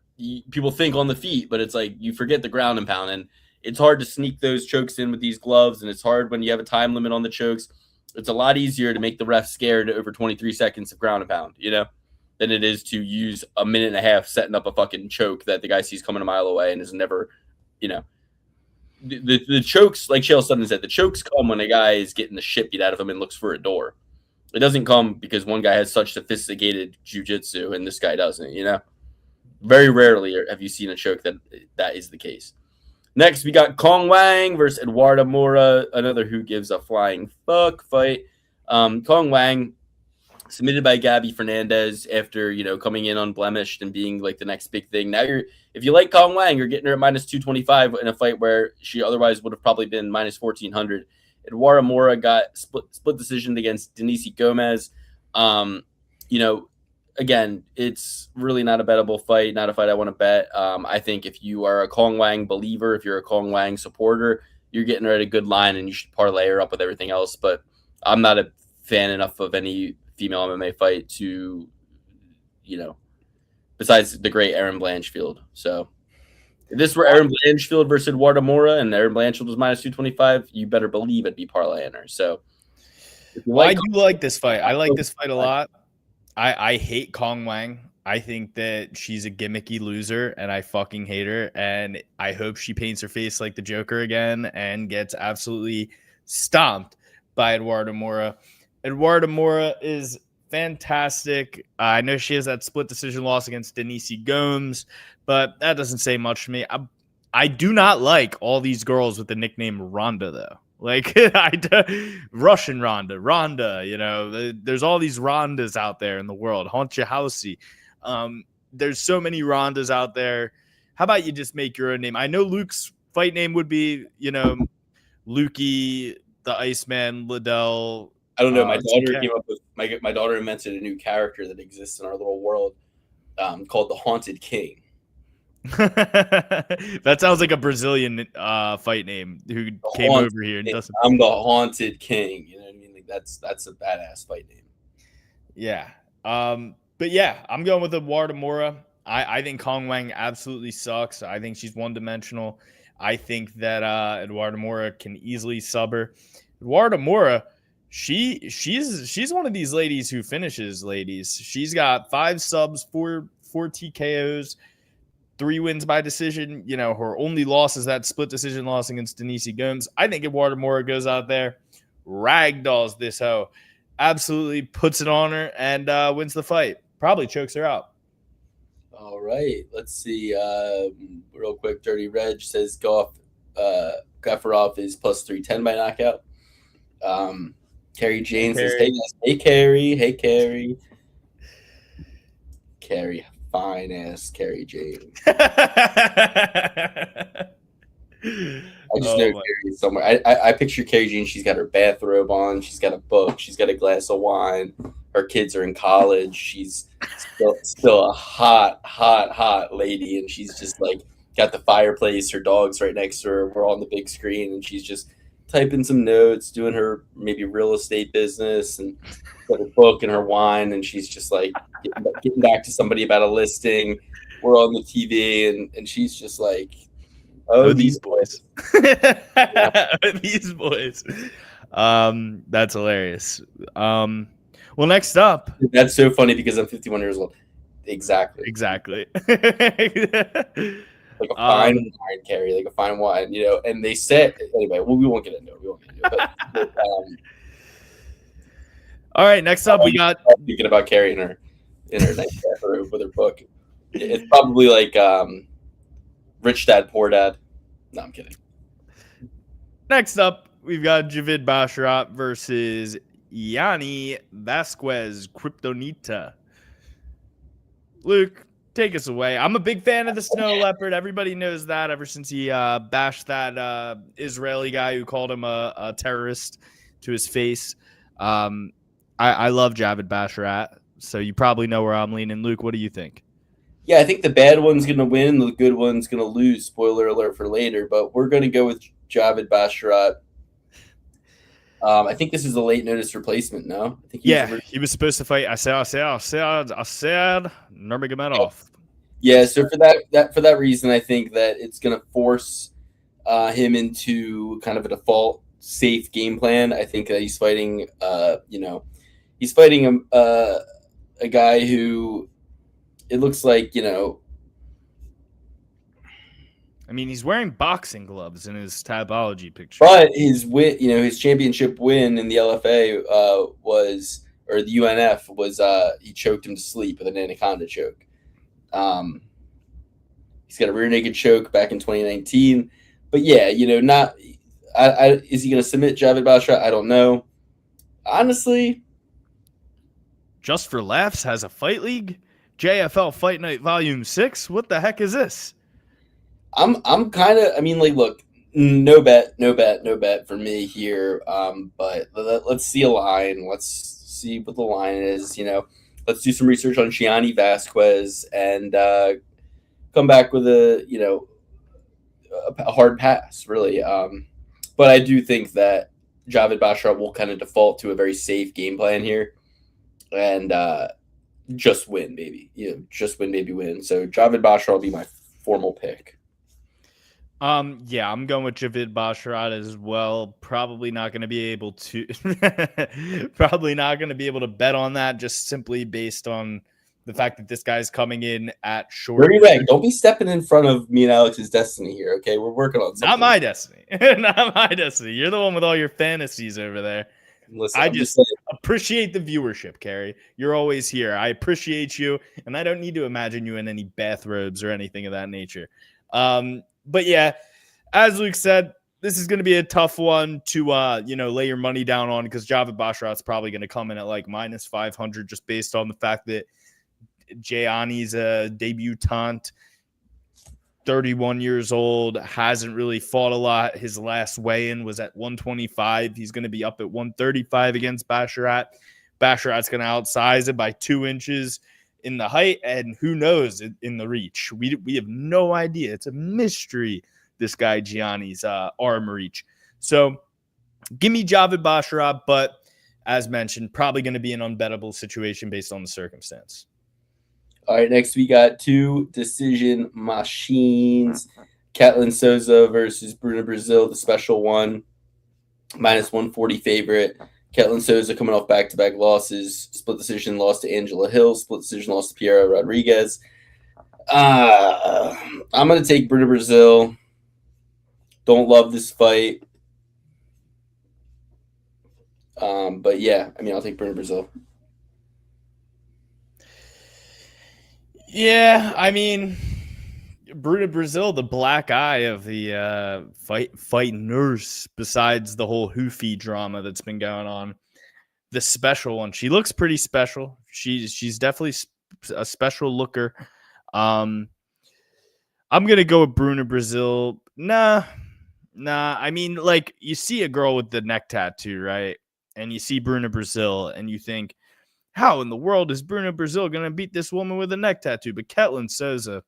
people think on the feet, but it's like you forget the ground and pound. And it's hard to sneak those chokes in with these gloves, and it's hard when you have a time limit on the chokes. It's a lot easier to make the ref scared over 23 seconds of ground and pound, than it is to use a minute and a half setting up a fucking choke that the guy sees coming a mile away and is never, the chokes, like Chael Sonnen said, the chokes come when a guy is getting the shit beat out of him and looks for a door. It doesn't come because one guy has such sophisticated jiu-jitsu and this guy doesn't, Very rarely have you seen a choke that is the case. Next, we got Kong Wang versus Eduardo Mora, another who gives a flying fuck fight. Kong Wang, submitted by Gabby Fernandez after, coming in unblemished and being like the next big thing. Now if you like Kong Wang, you're getting her at minus 225 in a fight where she otherwise would have probably been minus 1,400. Eduardo Mora got split decision against Denise Gomez. Again, it's really not a bettable fight, not a fight I want to bet. I think if you are a Kong Wang believer, if you're a Kong Wang supporter, you're getting her at a good line and you should parlay her up with everything else. But I'm not a fan enough of any female MMA fight to, besides the great Erin Blanchfield. So If this were Erin Blanchfield versus Eduardo Mora, and Erin Blanchfield was minus 225, you better believe it'd be parlaying her. So, if you I do like this fight. I like this fight a lot. I hate Kong Wang. I think that she's a gimmicky loser, and I fucking hate her. And I hope she paints her face like the Joker again and gets absolutely stomped by Eduardo Mora. Eduardo Mora is fantastic. I know she has that split decision loss against Denise Gomes, but that doesn't say much to me. I do not like all these girls with the nickname Ronda, though. Like Russian Ronda, there's all these Rondas out there in the world. Honcha Housey. There's so many Rondas out there. How about you just make your own name? I know Luke's fight name would be, Lukey, the Iceman, Liddell. I don't know. My daughter came up with my daughter invented a new character that exists in our little world called the Haunted King. That sounds like a Brazilian fight name who came over here and doesn't. I'm the Haunted King. You know what I mean? Like that's a badass fight name. Yeah. But yeah, I'm going with Eduardo Mora. I think Kong Wang absolutely sucks. I think she's one-dimensional. I think that Eduardo Mora can easily sub her. Eduardo Mora, she's one of these ladies who finishes ladies. She's got 5 subs, 4 TKOs, 3 wins by decision. Her only loss is that split decision loss against Denise Gomes. I think Eduardo Mora goes out there, ragdolls this hoe, absolutely puts it on her, and wins the fight. Probably chokes her out. All right. Let's see. Real quick, Dirty Reg says Gaffarov is plus 310 by knockout. Carrie Jane says, hey, Carrie. Hey, Carrie. Carrie. Fine ass Carrie Jane. I just know Carrie somewhere. I picture Carrie Jane. She's got her bathrobe on. She's got a book. She's got a glass of wine. Her kids are in college. She's still a hot lady, and she's just like got the fireplace. Her dog's right next to her. We're on the big screen, and she's just typing some notes, doing her maybe real estate business, and got her book and her wine, and she's just like getting back to somebody about a listing. We're on the TV, and she's just like, oh these boys. These boys. That's hilarious. Well, next up. That's so funny because I'm 51 years old. Exactly. Like a fine wine, Carrie, like a fine wine, and they said, anyway, we won't get into it. But, all right, next up, we got. Thinking about Carrie in her nice bathrobe with her book. It's probably like Rich Dad, Poor Dad. No, I'm kidding. Next up, we've got Javid Basharat versus Yanni Vasquez Kryptonita. Luke, take us away. I'm a big fan of the Snow Leopard. Everybody knows that ever since he bashed that Israeli guy who called him a terrorist to his face. I love Javid Basharat, so you probably know where I'm leaning. Luke, what do you think? Yeah, I think the bad one's going to win. The good one's going to lose. Spoiler alert for later, but we're going to go with Javid Basharat. I think this is a late notice replacement, no? I think he was supposed to fight. I said Nurmagomedov. Yeah, so for that reason, I think that it's going to force him into kind of a default safe game plan. I think that he's fighting, he's fighting a guy who it looks like, I mean, he's wearing boxing gloves in his Tabology picture. But his win, his championship win in the LFA or the UNF was he choked him to sleep with an anaconda choke. He's got a rear naked choke back in 2019. But yeah, not is he going to submit Javid Basharat? I don't know. Honestly, Just for Laughs has a fight league. JFL Fight Night Volume 6. What the heck is this? I'm kind of, look, no bet for me here. But let's see a line. Let's see what the line is. Let's do some research on Gianni Vasquez and come back with a hard pass, really. But I do think that Javid Basharat will kind of default to a very safe game plan here, and just win, baby. Just win, baby, win. So Javid Basharat will be my formal pick. Yeah, I'm going with Javid Basharat as well. Probably not going to be able to bet on that just simply based on the fact that this guy's coming in at short. Bring it back. Don't be stepping in front of me and Alex's destiny here, okay? We're working on something. Not my destiny. Not my destiny. You're the one with all your fantasies over there. Listen, I just appreciate the viewership, Carrie. You're always here. I appreciate you, and I don't need to imagine you in any bathrobes or anything of that nature. But yeah, as Luke said, this is going to be a tough one to lay your money down on, because Javid Basharat's probably going to come in at like minus 500 just based on the fact that Gianni's a debutante, 31 years old, hasn't really fought a lot. His last weigh-in was at 125. He's going to be up at 135 against Basharat. Basharat's going to outsize it by 2 inches in the height, and who knows in the reach. We have no idea. It's a mystery, this guy Gianni's arm reach. So give me Javid Basharat, but as mentioned, probably going to be an unbettable situation based on the circumstance. All right, next we got 2 decision machines. Ketlin Souza versus Bruna Brazil, the special one. Minus 140 favorite. Ketlin Souza coming off back-to-back losses. Split decision loss to Angela Hill. Split decision loss to Piera Rodriguez. I'm going to take Bruna Brazil. Don't love this fight. But yeah, I mean, I'll take Bruna Brazil. Yeah, I mean, Bruna Brazil, the black eye of the fight nurse, besides the whole Hoofy drama that's been going on. The special one, she looks pretty special. She's definitely a special looker. I'm gonna go with Bruna Brazil. Nah. I mean, like, you see a girl with the neck tattoo, right? And you see Bruna Brazil, and you think, how in the world is Bruna Brazil going to beat this woman with a neck tattoo? But Ketlin Souza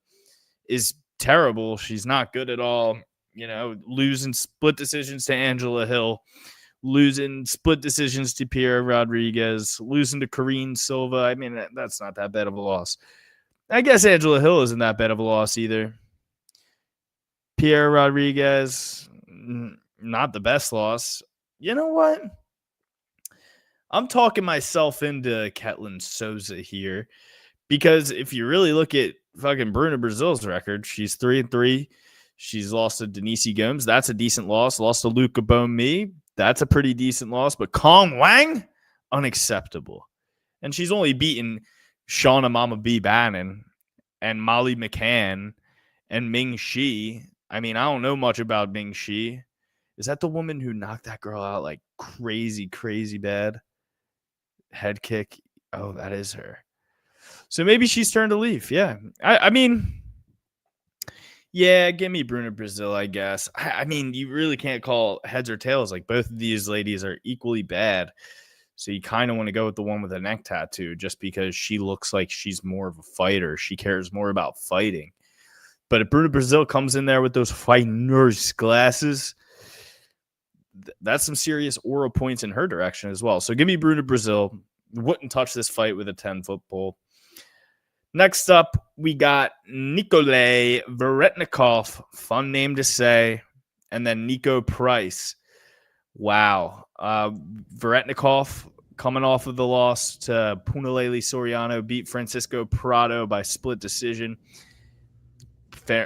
is terrible. She's not good at all. You know, losing split decisions to Angela Hill, losing split decisions to Piera Rodriguez, losing to Karine Silva. I mean, that's not that bad of a loss. I guess Angela Hill isn't that bad of a loss either. Piera Rodriguez, not the best loss. You know what? I'm talking myself into Ketlin Souza here, because if you really look at fucking Bruna Brazil's record, she's 3-3. She's lost to Denise Gomes. That's a decent loss. Lost to Luca Bomi. That's a pretty decent loss. But Kong Wang, unacceptable. And she's only beaten Shauna Mama B. Bannon and Molly McCann and Ming Shi. I mean, I don't know much about Ming Shi. Is that the woman who knocked that girl out like crazy, crazy bad? Head kick. Oh, that is her. So maybe she's turned a leaf. Yeah. I mean, yeah, give me Bruna Brazil, I guess. I mean, you really can't call heads or tails. Like, both of these ladies are equally bad. So you kind of want to go with the one with the neck tattoo just because she looks like she's more of a fighter. She cares more about fighting. But if Bruna Brazil comes in there with those fighting nurse glasses, that's some serious aura points in her direction as well. So give me Bruna Brazil. Wouldn't touch this fight with a 10-foot pole. Next up, we got Nikolay Veretnikov. Fun name to say. And then Nico Price. Wow. Veretnikov coming off of the loss to Punahele Soriano, beat Francisco Prado by split decision.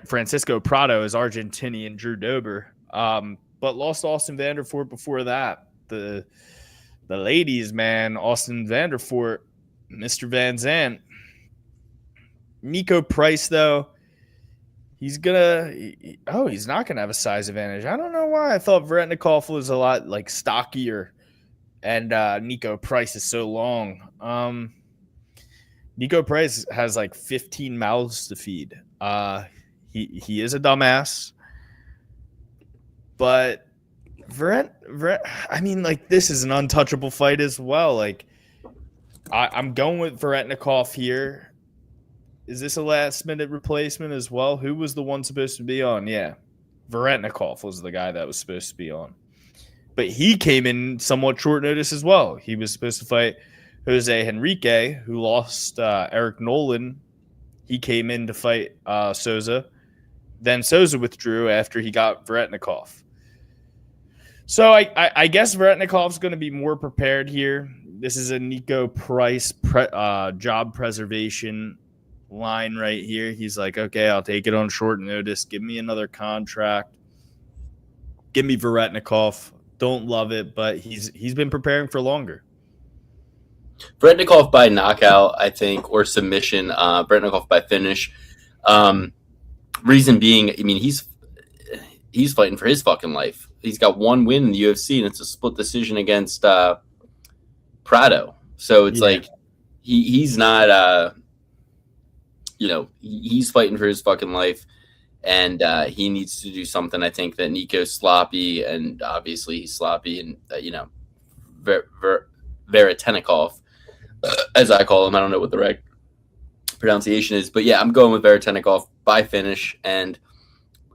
Francisco Prado is Argentinian Drew Dober. But lost Austin Vanderfort before that. The ladies, man, Austin Vanderfort, Mr. Van Zandt. Nico Price, though, he's not gonna have a size advantage. I don't know why. I thought Veretnikov was a lot like stockier, and Nico Price is so long. Nico Price has like 15 mouths to feed. He is a dumbass. But I mean, like, this is an untouchable fight as well. Like, I'm going with Veretnikov here. Is this a last-minute replacement as well? Who was the one supposed to be on? Yeah, Veretnikov was the guy that was supposed to be on. But he came in somewhat short notice as well. He was supposed to fight Jose Henrique, who lost Eric Nolan. He came in to fight Souza. Then Souza withdrew after he got Veretnikov. So I guess Veretnikov's going to be more prepared here. This is a Nico Price job preservation line right here. He's like, okay, I'll take it on short notice. Give me another contract. Give me Veretnikov. Don't love it, but he's been preparing for longer. Veretnikov by knockout, I think, or submission. Veretnikov by finish. Reason being, I mean, he's fighting for his fucking life. He's got one win in the UFC, and it's a split decision against Prado. So it's like he's not, he's fighting for his fucking life, and he needs to do something. I think that Nico's sloppy, and obviously he's sloppy, and Veretnikov, as I call him. I don't know what the right pronunciation is, but yeah, I'm going with Veretnikov by finish. And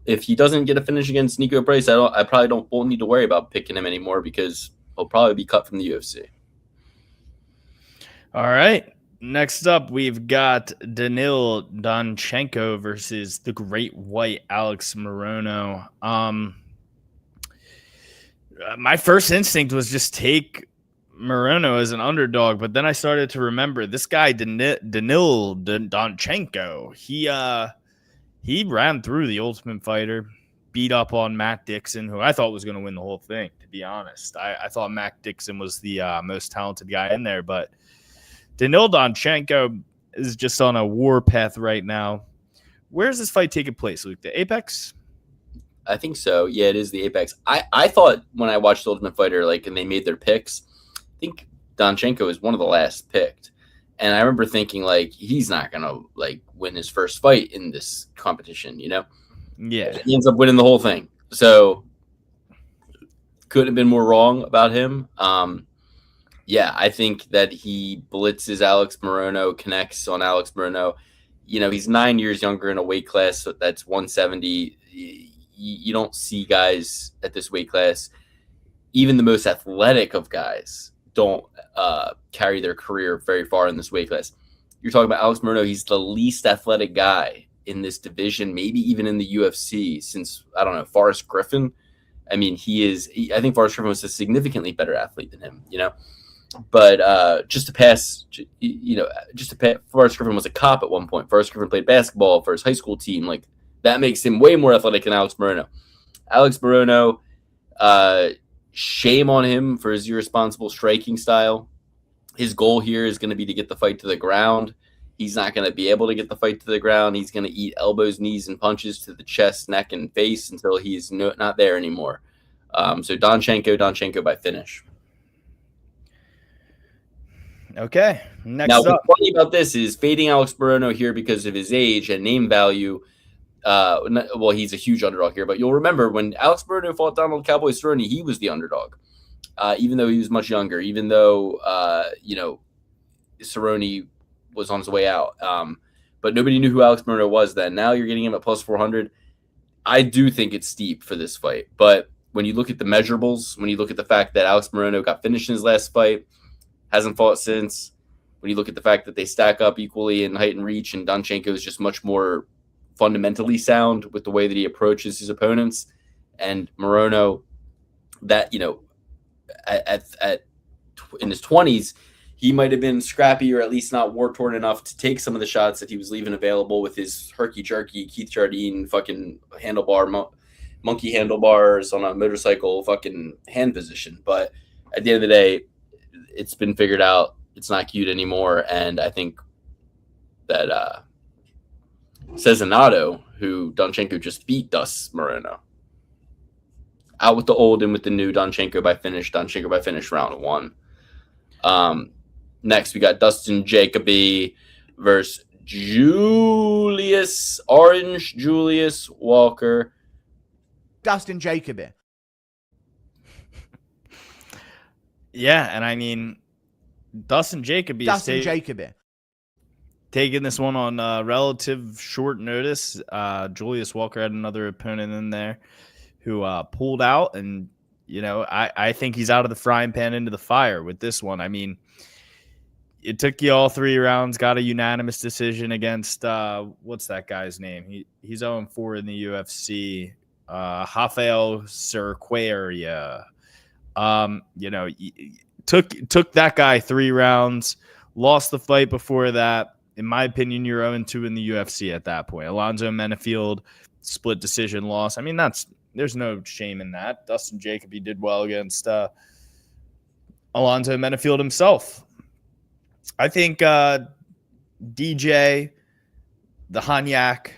if he doesn't get a finish against Nico Price, I probably won't need to worry about picking him anymore because he'll probably be cut from the UFC. All right. Next up, we've got Danil Danchenko versus the Great White Alex Morono. My first instinct was just take Morono as an underdog, but then I started to remember this guy Danil Danchenko. He ran through the Ultimate Fighter, beat up on Matt Dixon, who I thought was going to win the whole thing, to be honest. I thought Matt Dixon was the most talented guy in there, but Danil Danchenko is just on a war path right now. Where's this fight taking place, Luke? The Apex? I think so. Yeah, it is the Apex. I thought when I watched Ultimate Fighter, and they made their picks, I think Danchenko is one of the last picked. And I remember thinking, he's not going to, win his first fight in this competition, Yeah. He ends up winning the whole thing. So, couldn't have been more wrong about him. Yeah, I think that he blitzes Alex Morono, connects on Alex Morono. He's 9 years younger in a weight class that's 170. You don't see guys at this weight class, even the most athletic of guys, don't carry their career very far in this weight class. You're talking about Alex Morono. He's the least athletic guy in this division, maybe even in the UFC since, I don't know, Forrest Griffin. I mean, I think Forrest Griffin was a significantly better athlete than him, But Forrest Griffin was a cop at one point. Forrest Griffin played basketball for his high school team. That makes him way more athletic than Alex Morono. Alex Morono, shame on him for his irresponsible striking style. His goal here is going to be to get the fight to the ground. He's not going to be able to get the fight to the ground. He's going to eat elbows, knees, and punches to the chest, neck, and face until he's not there anymore. So Danchenko by finish. Okay. Next now, up. what's funny about this is fading Alex Morono here because of his age and name value. Well, he's a huge underdog here, but you'll remember when Alex Morono fought Donald Cowboy Cerrone, he was the underdog, even though he was much younger, even though, Cerrone was on his way out. But nobody knew who Alex Morono was then. Now you're getting him at plus 400. I do think it's steep for this fight, but when you look at the measurables, when you look at the fact that Alex Morono got finished in his last fight, hasn't fought since, when you look at the fact that they stack up equally in height and reach, and Danchenko is just much more fundamentally sound with the way that he approaches his opponents, and Morono, that in his 20s, he might have been scrappy or at least not war-torn enough to take some of the shots that he was leaving available with his herky-jerky Keith Jardine fucking monkey handlebars on a motorcycle fucking hand position. But at the end of the day, it's been figured out. It's not cute anymore. And I think that Cezinado, who Danchenko just beat Dus Morono. Out with the old and with the new. Danchenko by finish round one. Next, we got Dustin Jacoby versus Julius Walker. Dustin Jacoby. Yeah, and I mean, Dustin Jacoby taking this one on relative short notice. Julius Walker had another opponent in there who pulled out, and I think he's out of the frying pan into the fire with this one. I mean, it took you all 3 rounds, got a unanimous decision against what's that guy's name? He's 0-4 in the UFC. Rafael Cerqueira. Took that guy 3 rounds, lost the fight before that. In my opinion, you're 0-2 in the UFC at that point. Alonzo Menafield, split decision loss. I mean, there's no shame in that. Dustin Jacoby did well against Alonzo Menafield himself. I think DJ, the Hanyak,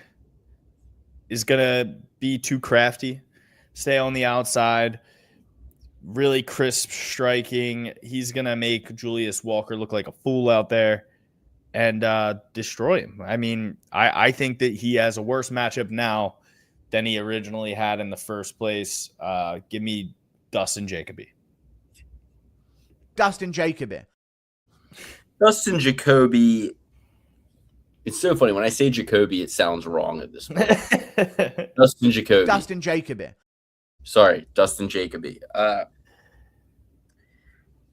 is going to be too crafty, stay on the outside, really crisp striking. He's going to make Julius Walker look like a fool out there and destroy him. I mean, I think that he has a worse matchup now than he originally had in the first place. Give me Dustin Jacoby. Dustin Jacoby. Dustin Jacoby. It's so funny. When I say Jacoby, it sounds wrong at this point. Dustin Jacoby. Dustin Jacoby. Sorry, Dustin Jacoby.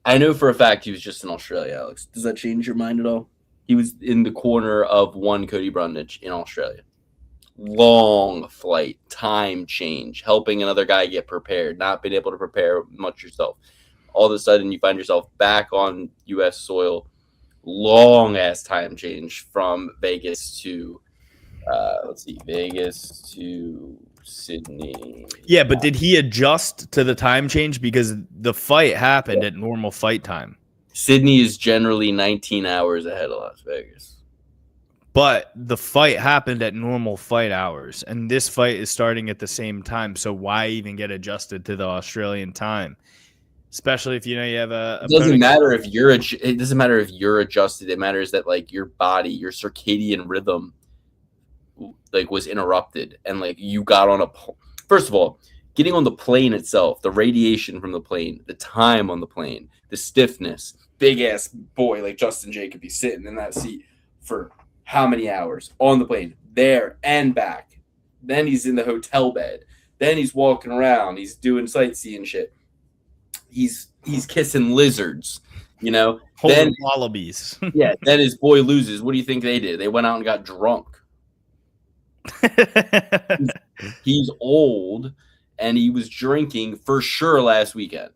I know for a fact he was just in Australia, Alex. Does that change your mind at all? He was in the corner of one Cody Brundage in Australia. Long flight, time change, helping another guy get prepared, not being able to prepare much yourself. All of a sudden, you find yourself back on U.S. soil. Long-ass time change from Vegas to, Vegas to Sydney. Yeah, but did he adjust to the time change? Because the fight happened at normal fight time. Sydney is generally 19 hours ahead of Las Vegas. But the fight happened at normal fight hours, and this fight is starting at the same time. So why even get adjusted to the Australian time? Especially if you have a. It doesn't matter if you're. It doesn't matter if you're adjusted. It matters that like your body, your circadian rhythm, like was interrupted, and like you got on a. First of all, getting on the plane itself, the radiation from the plane, the time on the plane, the stiffness. Big ass boy like Justin Jacoby sitting in that seat for how many hours on the plane, there and back. Then he's in the hotel bed. Then he's walking around. He's doing sightseeing shit. He's kissing lizards, Holding then wallabies. Yeah. Then his boy loses. What do you think they did? They went out and got drunk. He's old, and he was drinking for sure last weekend.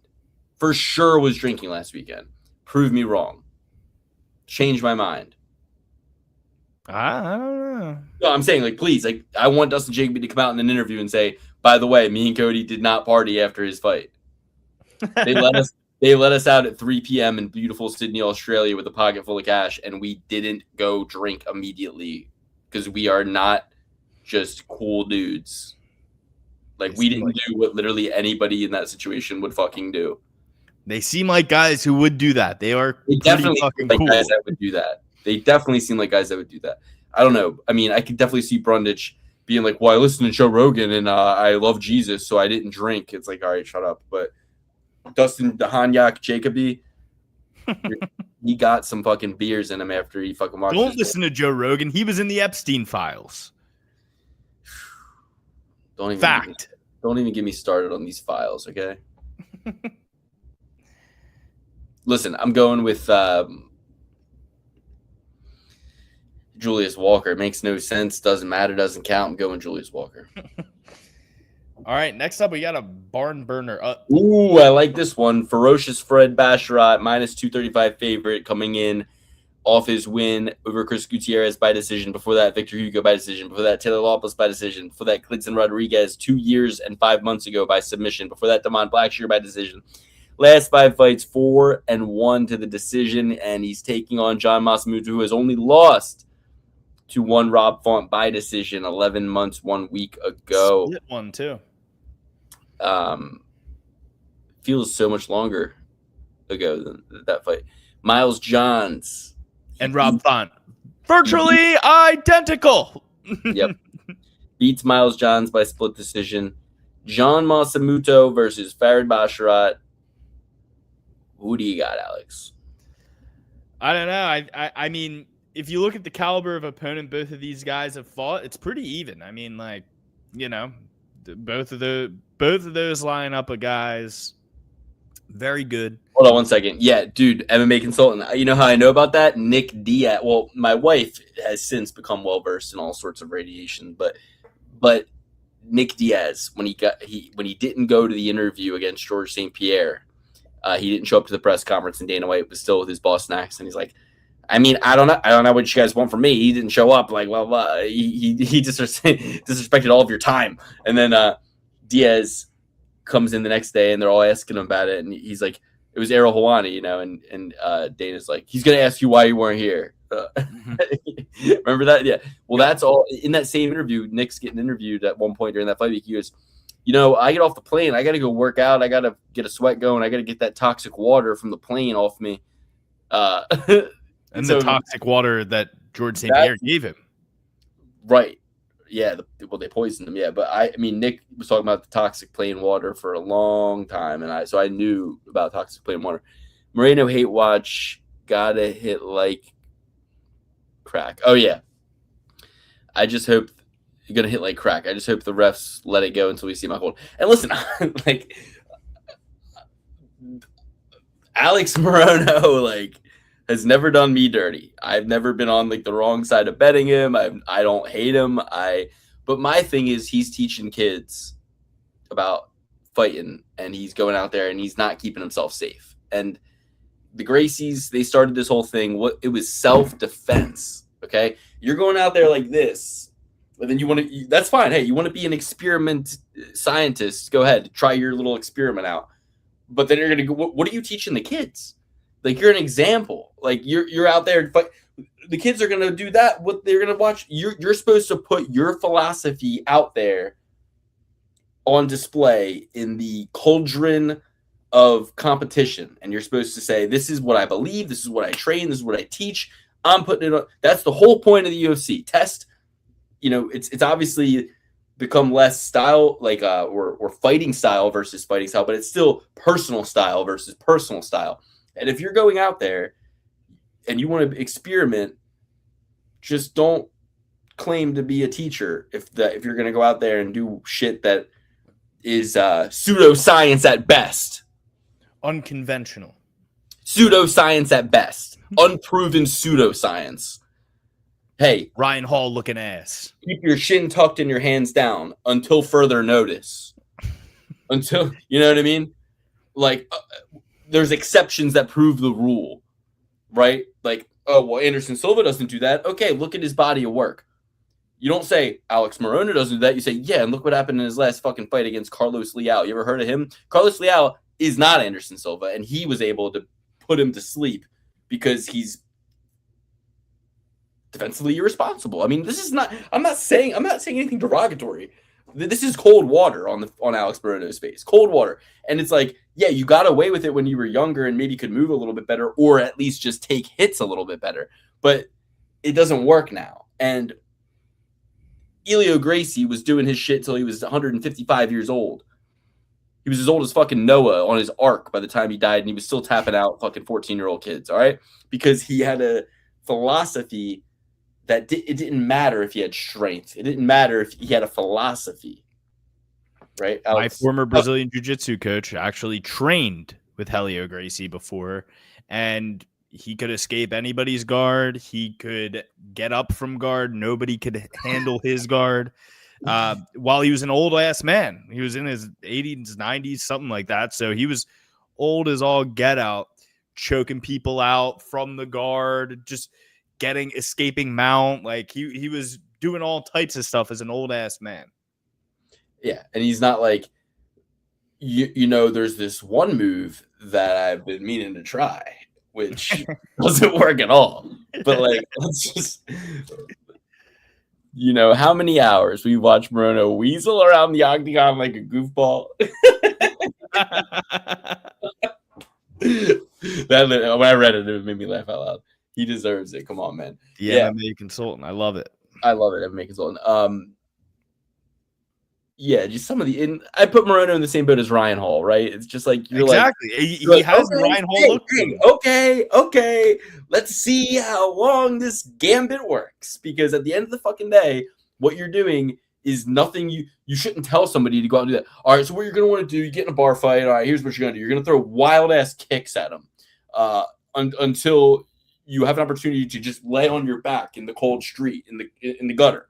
For sure was drinking last weekend. Prove me wrong. Change my mind. I don't know. No, I'm saying, like, please, like, I want Dustin Jacoby to come out in an interview and say, by the way, me and Cody did not party after his fight. They let us out at 3 p.m. in beautiful Sydney, Australia with a pocket full of cash, and we didn't go drink immediately because we are not just cool dudes. Like, we didn't do what literally anybody in that situation would fucking do. They seem like guys who would do that. They definitely fucking like cool. guys that would do that. They definitely seem like guys that would do that. I don't know. I mean, I could definitely see Brundage being like, well, I listened to Joe Rogan and I love Jesus, so I didn't drink. It's like, all right, shut up. But Dustin Hanyak Jacoby, he got some fucking beers in him after he fucking watched. Don't listen to Joe Rogan. He was in the Epstein files. Don't even get me started on these files, okay? Listen, I'm going with Julius Walker. It makes no sense. Doesn't matter. Doesn't count. I'm going Julius Walker. All right. Next up, we got a barn burner. Ooh, I like this one. Ferocious Fred Basharat, minus 235 favorite, coming in off his win over Chris Gutierrez by decision. Before that, Victor Hugo by decision. Before that, Taylor Lopez by decision. Before that, Clidson Rodriguez 2 years and 5 months ago by submission. Before that, Damon Blackshear by decision. Last 5 fights, 4-1 to the decision, and he's taking on John Masamuto, who has only lost to one Rob Font by decision 11 months, 1 week ago. Split one, too. Feels so much longer ago than that fight. Miles Johns. And Rob Font. Virtually identical. Yep. Beats Miles Johns by split decision. John Masamuto versus Farid Basharat. Who do you got, Alex? I don't know. I mean, if you look at the caliber of opponent both of these guys have fought, it's pretty even. I mean, like, both of those line up of guys. Very good. Hold on one second. Yeah, dude, MMA consultant. You know how I know about that? Nick Diaz. Well, my wife has since become well versed in all sorts of radiation, but Nick Diaz, when he didn't go to the interview against George St. Pierre, he didn't show up to the press conference, and Dana White was still with his boss next, and he's like, I mean, I don't know what you guys want from me. He didn't show up, like blah blah. He disrespected all of your time, and then Diaz comes in the next day, and they're all asking him about it, and he's like, it was Errol Hawani, you know, and Dana's like, he's gonna ask you why you weren't here. Remember that? Yeah. Well, that's all in that same interview. Nick's getting interviewed at one point during that fight week. He goes, you know, I get off the plane, I got to go work out, I got to get a sweat going, I got to get that toxic water from the plane off me. And so, the toxic water that George St. Pierre gave him. Right. Yeah. They poisoned him. Yeah. But I mean, Nick was talking about the toxic plane water for a long time. And so I knew about toxic plane water. Moreno hate watch. Gotta hit like crack. Oh, yeah. I just hope you're going to hit like crack. I just hope the refs let it go until we see my hold. And listen, like Alex Morono, like, has never done me dirty. I've never been on like the wrong side of betting him. I don't hate him. But my thing is he's teaching kids about fighting, and he's going out there and he's not keeping himself safe. And the Gracies, they started this whole thing. It was self-defense. Okay, you're going out there like this, but then that's fine. Hey, you want to be an experiment scientist? Go ahead, try your little experiment out. But then you're gonna go. What are you teaching the kids? Like, you're an example. Like, you're out there, but the kids are gonna do that. What they're gonna watch. You're supposed to put your philosophy out there on display in the cauldron of competition, and you're supposed to say, "This is what I believe. This is what I train. This is what I teach. I'm putting it on." That's the whole point of the UFC. Test. You know, it's obviously become less style, like or fighting style versus fighting style, but it's still personal style versus personal style. And if you're going out there and you want to experiment, just don't claim to be a teacher if you're going to go out there and do shit that is pseudoscience at best. Unconventional. Pseudoscience at best. Unproven pseudoscience. Hey. Ryan Hall looking ass. Keep your shin tucked and your hands down until further notice. Until, you know what I mean? Like, there's exceptions that prove the rule, right? Like, oh, well, Anderson Silva doesn't do that. Okay, look at his body of work. You don't say Alex Morono doesn't do that. You say, yeah, and look what happened in his last fucking fight against Carlos Leal. You ever heard of him? Carlos Leal is not Anderson Silva, and he was able to put him to sleep because he's defensively irresponsible. I mean, this is not. I'm not saying anything derogatory. This is cold water on Alex Morono's face. Cold water. And it's like, yeah, you got away with it when you were younger and maybe could move a little bit better, or at least just take hits a little bit better. But it doesn't work now. And Elio Gracie was doing his shit till he was 155 years old. He was as old as fucking Noah on his ark by the time he died, and he was still tapping out fucking 14-year-old kids, all right? Because he had a philosophy that it didn't matter if he had strength. It didn't matter if he had a philosophy, right? My former Brazilian Jiu-Jitsu coach actually trained with Helio Gracie before, and he could escape anybody's guard. He could get up from guard. Nobody could handle his guard. While he was an old-ass man. He was in his 80s, 90s, something like that. So he was old as all get out, choking people out from the guard, just escaping mount. Like he was doing all types of stuff as an old ass man. Yeah. And he's not like, you know, there's this one move that I've been meaning to try, which doesn't work at all. But like, let's just, you know, how many hours we watch Morono weasel around the octagon like a goofball. When I read it, it made me laugh out loud. He deserves it. Come on, man. Yeah, MMA consultant. I love it. I love it. MMA consultant. Yeah, just some of I put Morono in the same boat as Ryan Hall, right? It's just like exactly. He has Ryan Hall look. Okay. Let's see how long this gambit works. Because at the end of the fucking day, what you're doing is nothing you shouldn't tell somebody to go out and do that. All right, so what you're going to want to do, you get in a bar fight. All right, here's what you're going to do. You're going to throw wild ass kicks at them until you have an opportunity to just lay on your back in the cold street in the gutter.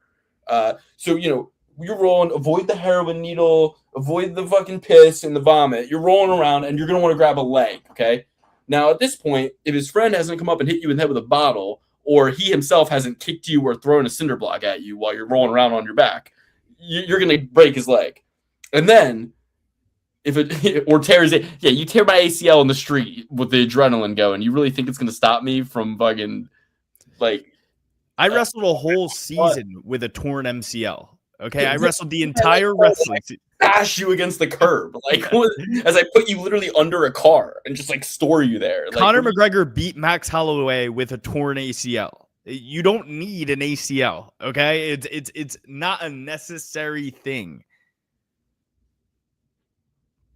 So you're rolling, avoid the heroin needle, avoid the fucking piss and the vomit. You're rolling around and you're going to want to grab a leg, okay? Now, at this point, if his friend hasn't come up and hit you in the head with a bottle, or he himself hasn't kicked you or thrown a cinder block at you while you're rolling around on your back, you're going to break his leg. And then, if it, or tears it, yeah, you tear my ACL in the street with the adrenaline going. You really think it's going to stop me from fucking, like... I wrestled a whole season with a torn MCL. Okay, I wrestled the entire wrestling season. Bash you against the curb, like as I put you literally under a car and just like store you there. Like, Conor McGregor beat Max Holloway with a torn ACL. You don't need an ACL, okay? It's not a necessary thing.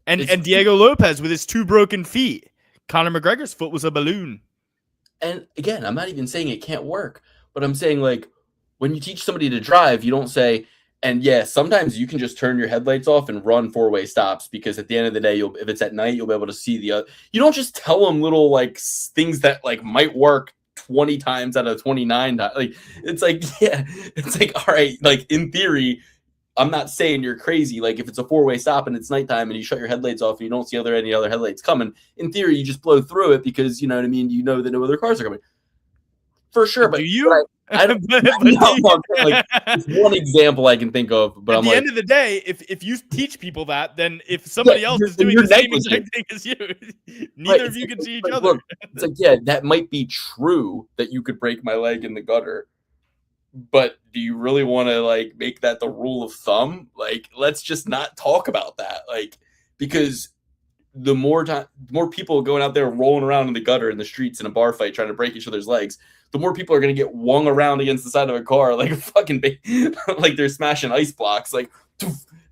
And Diego Lopez with his 2 broken feet. Conor McGregor's foot was a balloon. And again, I'm not even saying it can't work, but I'm saying like when you teach somebody to drive, you don't say. And yeah, sometimes you can just turn your headlights off and run 4-way stops because at the end of the day, if it's at night, you'll be able to see the other. You don't just tell them little like things that like might work 20 times out of 29 times. Like it's like, yeah, it's like, all right, like in theory, I'm not saying you're crazy. Like if it's a 4-way stop and it's nighttime and you shut your headlights off and you don't see any other headlights coming, in theory, you just blow through it because you know what I mean. You know that no other cars are coming. For sure, but do you? I don't. Like, it's one example I can think of, but at the end of the day, if you teach people that, then if somebody else is doing the same exact thing as you, neither of you can see each other. Look, it's like, yeah, that might be true that you could break my leg in the gutter, but do you really want to like make that the rule of thumb? Like, let's just not talk about that, like, because the more people going out there rolling around in the gutter in the streets in a bar fight trying to break each other's legs, the more people are going to get wung around against the side of a car like a fucking like they're smashing ice blocks, like,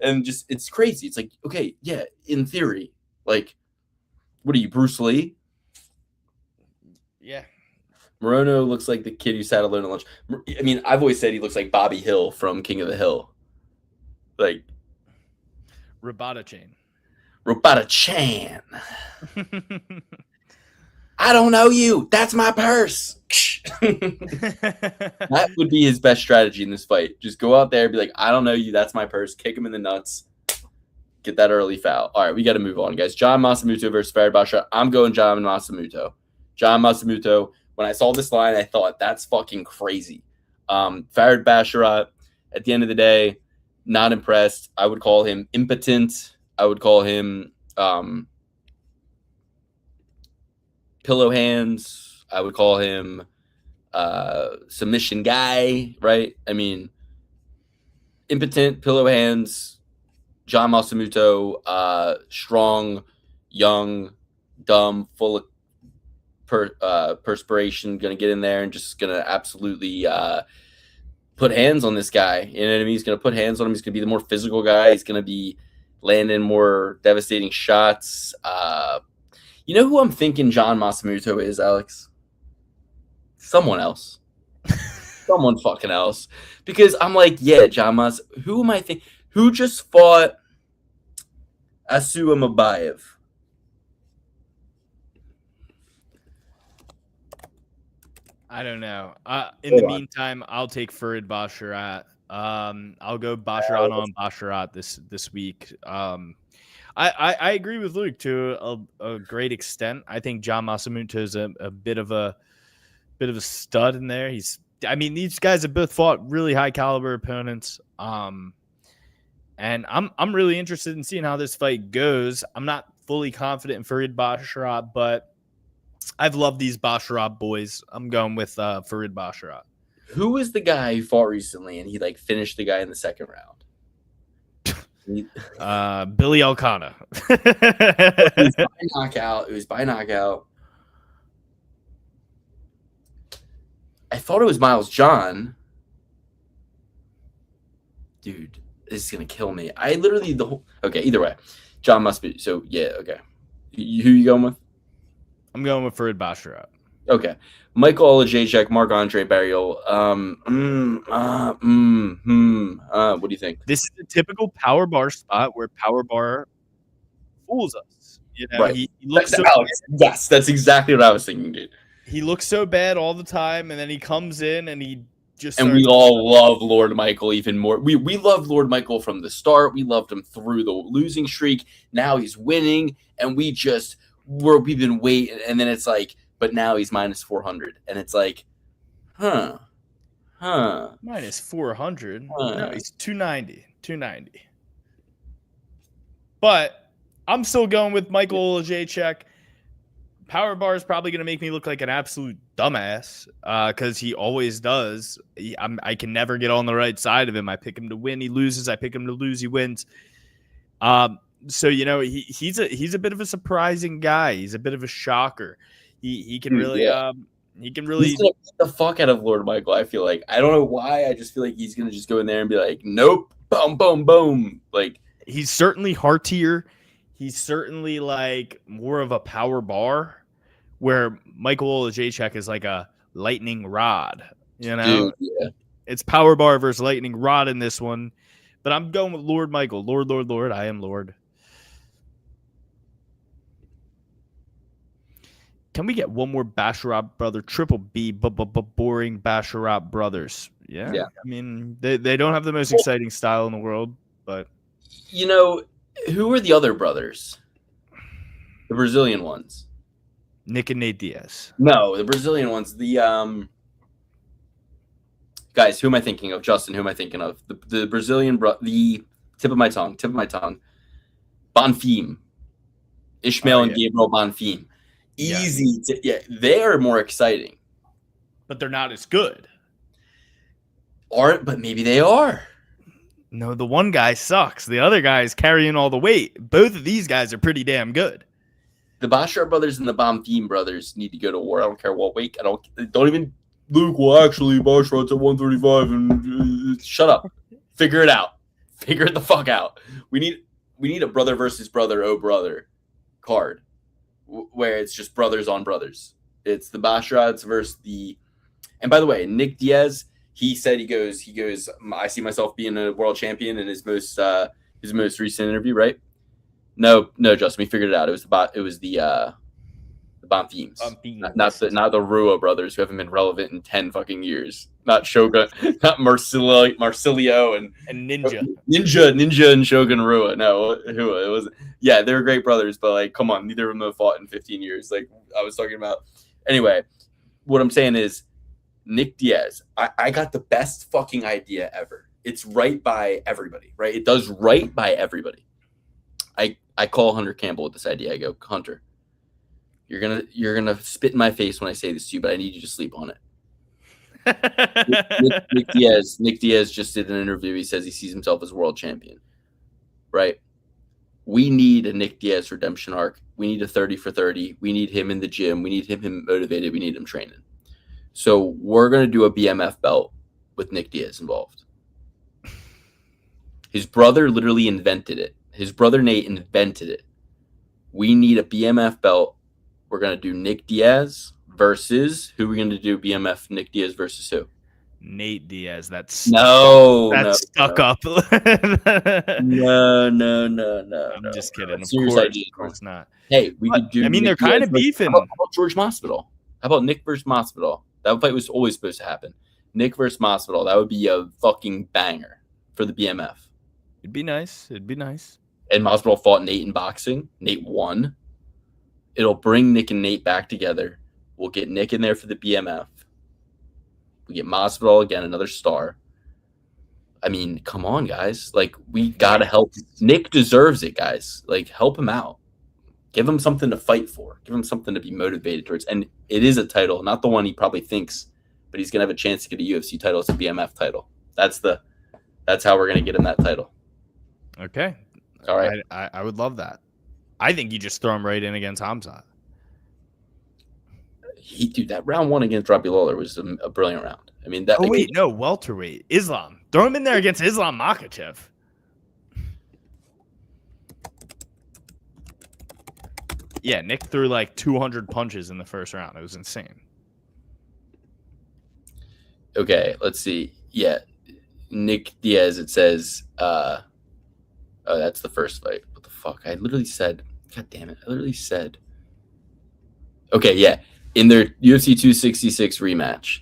and just it's crazy. It's like, okay, yeah, in theory, like, what are you, Bruce Lee? Yeah. Morono looks like the kid who sat alone at lunch. I mean, I've always said he looks like Bobby Hill from King of the Hill. Like Rabata Chain. Rabata Chan. I don't know you. That's my purse. That would be his best strategy in this fight. Just go out there and be like, I don't know you. That's my purse. Kick him in the nuts. Get that early foul. All right, we got to move on, guys. John Masamuto versus Farid Basharat. I'm going John Masamuto. John Masamuto. When I saw this line, I thought, that's fucking crazy. Farid Basharat, at the end of the day, not impressed. I would call him impotent. I would call him pillow hands. I would call him submission guy, right? I mean, impotent, pillow hands, John Masamuto, strong, young, dumb, full of perspiration, going to get in there and just going to absolutely put hands on this guy. You know what I mean? He's going to put hands on him. He's going to be the more physical guy. He's going to be landing more devastating shots. You know who I'm thinking John Masamuto is, Alex? Someone else. Someone fucking else. Because I'm like, yeah, John Mas. Who am I thinking? Who just fought Asu Mabayev? I don't know. In the meantime, I'll take Farid Basharat. I'll go Basharat on Basharat this week. I agree with Luke to a great extent. I think John Masamuto is a bit of a stud in there. These guys have both fought really high caliber opponents. And I'm really interested in seeing how this fight goes. I'm not fully confident in Farid Basharat, but I've loved these Basharat boys. I'm going with Farid Basharat. Who is the guy who fought recently and he like finished the guy in the second round? Billy Elkanah. It was by knockout. I thought it was Miles John. Dude, this is gonna kill me. I literally okay. Either way, John must be. So yeah, okay. Who you going with? I'm going with Farid Basharat. Okay. Michael Olajaychuk, Marc-Andre Barrios. What do you think? This is a typical power bar spot where power bar fools us. You know, Right. he looks so Alex, yes, that's exactly what I was thinking, dude. he looks so bad all the time, and then he comes in and he just And starts. we all love Lord Michael even more. We loved Lord Michael from the start. We loved him through the losing streak. Now he's winning, and we've been waiting. And then it's like, but now he's minus 400, and it's like, huh. Minus 400. No, he's 290. 290. But I'm still going with Michael Olajaychuk. Power bar is probably going to make me look like an absolute dumbass because he always does. I can never get on the right side of him. I pick him to win, he loses. I pick him to lose, he wins. So you know he's a bit of a surprising guy. He's a bit of a shocker. He can really he can really he's gonna beat the fuck out of Lord Michael. I feel like I don't know why. I just feel like he's gonna just go in there and be like, nope, boom, boom, boom. Like he's certainly heartier. He's certainly like more of a power bar. Where Michael Olajaychuk is like a lightning rod, you know? Dude, yeah. It's power bar versus lightning rod in this one. But I'm going with Lord Michael. Lord, I am Lord. Can we get one more Basharat brother? Triple B, boring Basharat brothers. Yeah. I mean, they don't have the most exciting style in the world, but. You know, who are the other brothers? The Brazilian ones. Nick and Nate Diaz. No, the Brazilian ones. The guys, who am I thinking of? Justin, who am I thinking of? The Brazilian the tip of my tongue. Bonfim. Ishmael and Gabriel Bonfim. Easy they are more exciting. But they're not as good. But maybe they are. No, the one guy sucks. The other guy is carrying all the weight. Both of these guys are pretty damn good. The Bashar brothers and the Bonfim brothers need to go to war. I don't care what weight. Don't even. Luke, well, actually, Basharat's at 135, and shut up. Figure it out. Figure it the fuck out. We need a brother versus brother, oh brother, card, where it's just brothers on brothers. It's the Basharats versus the. And by the way, Nick Diaz, he said he goes. I see myself being a world champion in his most recent interview, right? No, Justin, we figured it out. It was the Bonfims, not the Rua brothers who haven't been relevant in 10 fucking years. Not Shogun, not Marsilio and Ninja and Shogun Rua. No, Rua. It was they were great brothers, but like, come on, neither of them have fought in 15 years. Like I was talking about. Anyway, what I'm saying is, Nick Diaz. I got the best fucking idea ever. It's right by everybody, right? It does right by everybody. I call Hunter Campbell with this idea. I go, Hunter, you're gonna spit in my face when I say this to you, but I need you to sleep on it. Nick Diaz just did an interview. He says he sees himself as world champion. Right? We need a Nick Diaz redemption arc. We need a 30 for 30. We need him in the gym. We need him motivated. We need him training. So we're gonna do a BMF belt with Nick Diaz involved. His brother literally invented it. His brother Nate invented it. We need a BMF belt. We're going to do Nick Diaz versus who? We're going to do BMF Nick Diaz versus who? Nate Diaz. That's stuck up. No. I'm just kidding. Of course not. Hey, we could do. I mean, they're kind of beefing. How about George Masvidal? How about Nick versus Masvidal? That fight was always supposed to happen. Nick versus Masvidal. That would be a fucking banger for the BMF. It'd be nice. And Masvidal fought Nate in boxing. Nate won. It'll bring Nick and Nate back together. We'll get Nick in there for the BMF. We get Masvidal again, another star. I mean, come on, guys. Like, we got to help. Nick deserves it, guys. Like, help him out. Give him something to fight for. Give him something to be motivated towards. And it is a title, not the one he probably thinks, but he's going to have a chance to get a UFC title. It's a BMF title. That's how we're going to get him that title. Okay. All right. I would love that. I think you just throw him right in against Hamzat. Dude, that round one against Robbie Lawler was a brilliant round. I mean, welterweight. Islam. Throw him in there against Islam Makhachev. Yeah, Nick threw like 200 punches in the first round. It was insane. Okay, let's see. Yeah, Nick Diaz. It says, oh, that's the first fight. What the fuck? I literally said, God damn it! I literally said. Okay, yeah. In their UFC 266 rematch,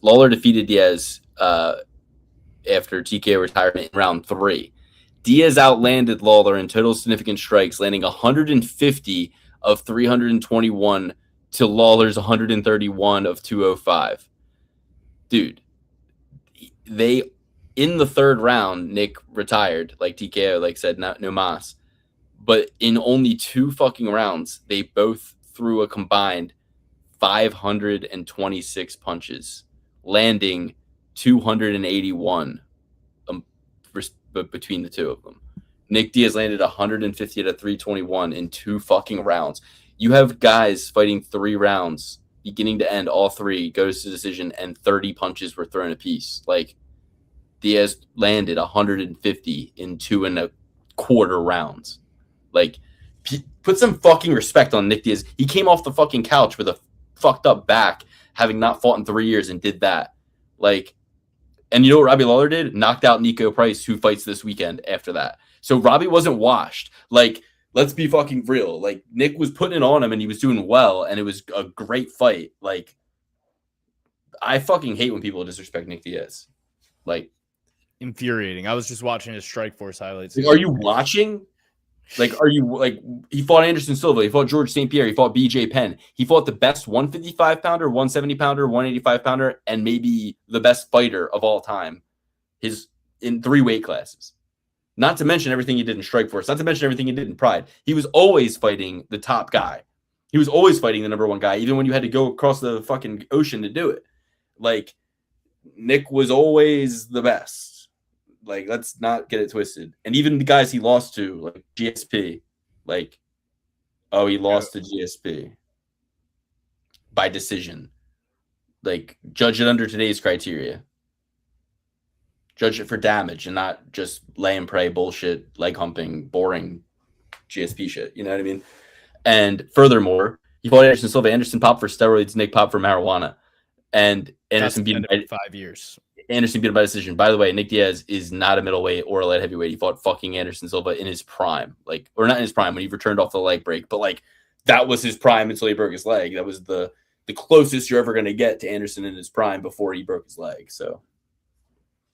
Lawler defeated Diaz after TKO retirement in round 3. Diaz outlanded Lawler in total significant strikes, landing 150 of 321 to Lawler's 131 of 205. Dude, they in the third round, Nick retired, like TKO, like said, no mas. But in only 2 fucking rounds, they both threw a combined 526 punches, landing 281 between the two of them. Nick Diaz landed 150 to 321 in 2 fucking rounds. You have guys fighting 3 rounds, beginning to end, all 3 goes to decision, and 30 punches were thrown apiece. Like, Diaz landed 150 in 2.25 rounds. Like, put some fucking respect on Nick Diaz. He came off the fucking couch with a fucked up back, having not fought in 3 years, and did that. Like, and you know what Robbie Lawler did? Knocked out Nico Price, who fights this weekend after that. So Robbie wasn't washed. Like, let's be fucking real. Like, Nick was putting it on him, and he was doing well, and it was a great fight. Like, I fucking hate when people disrespect Nick Diaz. Like, infuriating. I was just watching his Strikeforce highlights. Like, are you watching? Like, are you like, he fought Anderson Silva, he fought George St. Pierre, he fought BJ Penn, he fought the best 155 pounder, 170 pounder, 185 pounder, and maybe the best fighter of all time. In 3 weight classes. Not to mention everything he did in Strikeforce, not to mention everything he did in Pride. He was always fighting the top guy. He was always fighting the number 1 guy, even when you had to go across the fucking ocean to do it. Like, Nick was always the best. Like, let's not get it twisted. And even the guys he lost to, like GSP, like, oh, he lost to GSP by decision. Like, judge it under today's criteria. Judge it for damage and not just lay and pray bullshit, leg humping, boring GSP shit. You know what I mean? And furthermore, he fought Anderson Silva. Anderson popped for steroids, Nick popped for marijuana. And Anderson beat him by 5 years. Anderson beat him by decision. By the way, Nick Diaz is not a middleweight or a light heavyweight. He fought fucking Anderson Silva in his prime. Like, or not in his prime when he returned off the leg break, but like, that was his prime until he broke his leg. That was the closest you're ever going to get to Anderson in his prime before he broke his leg. So,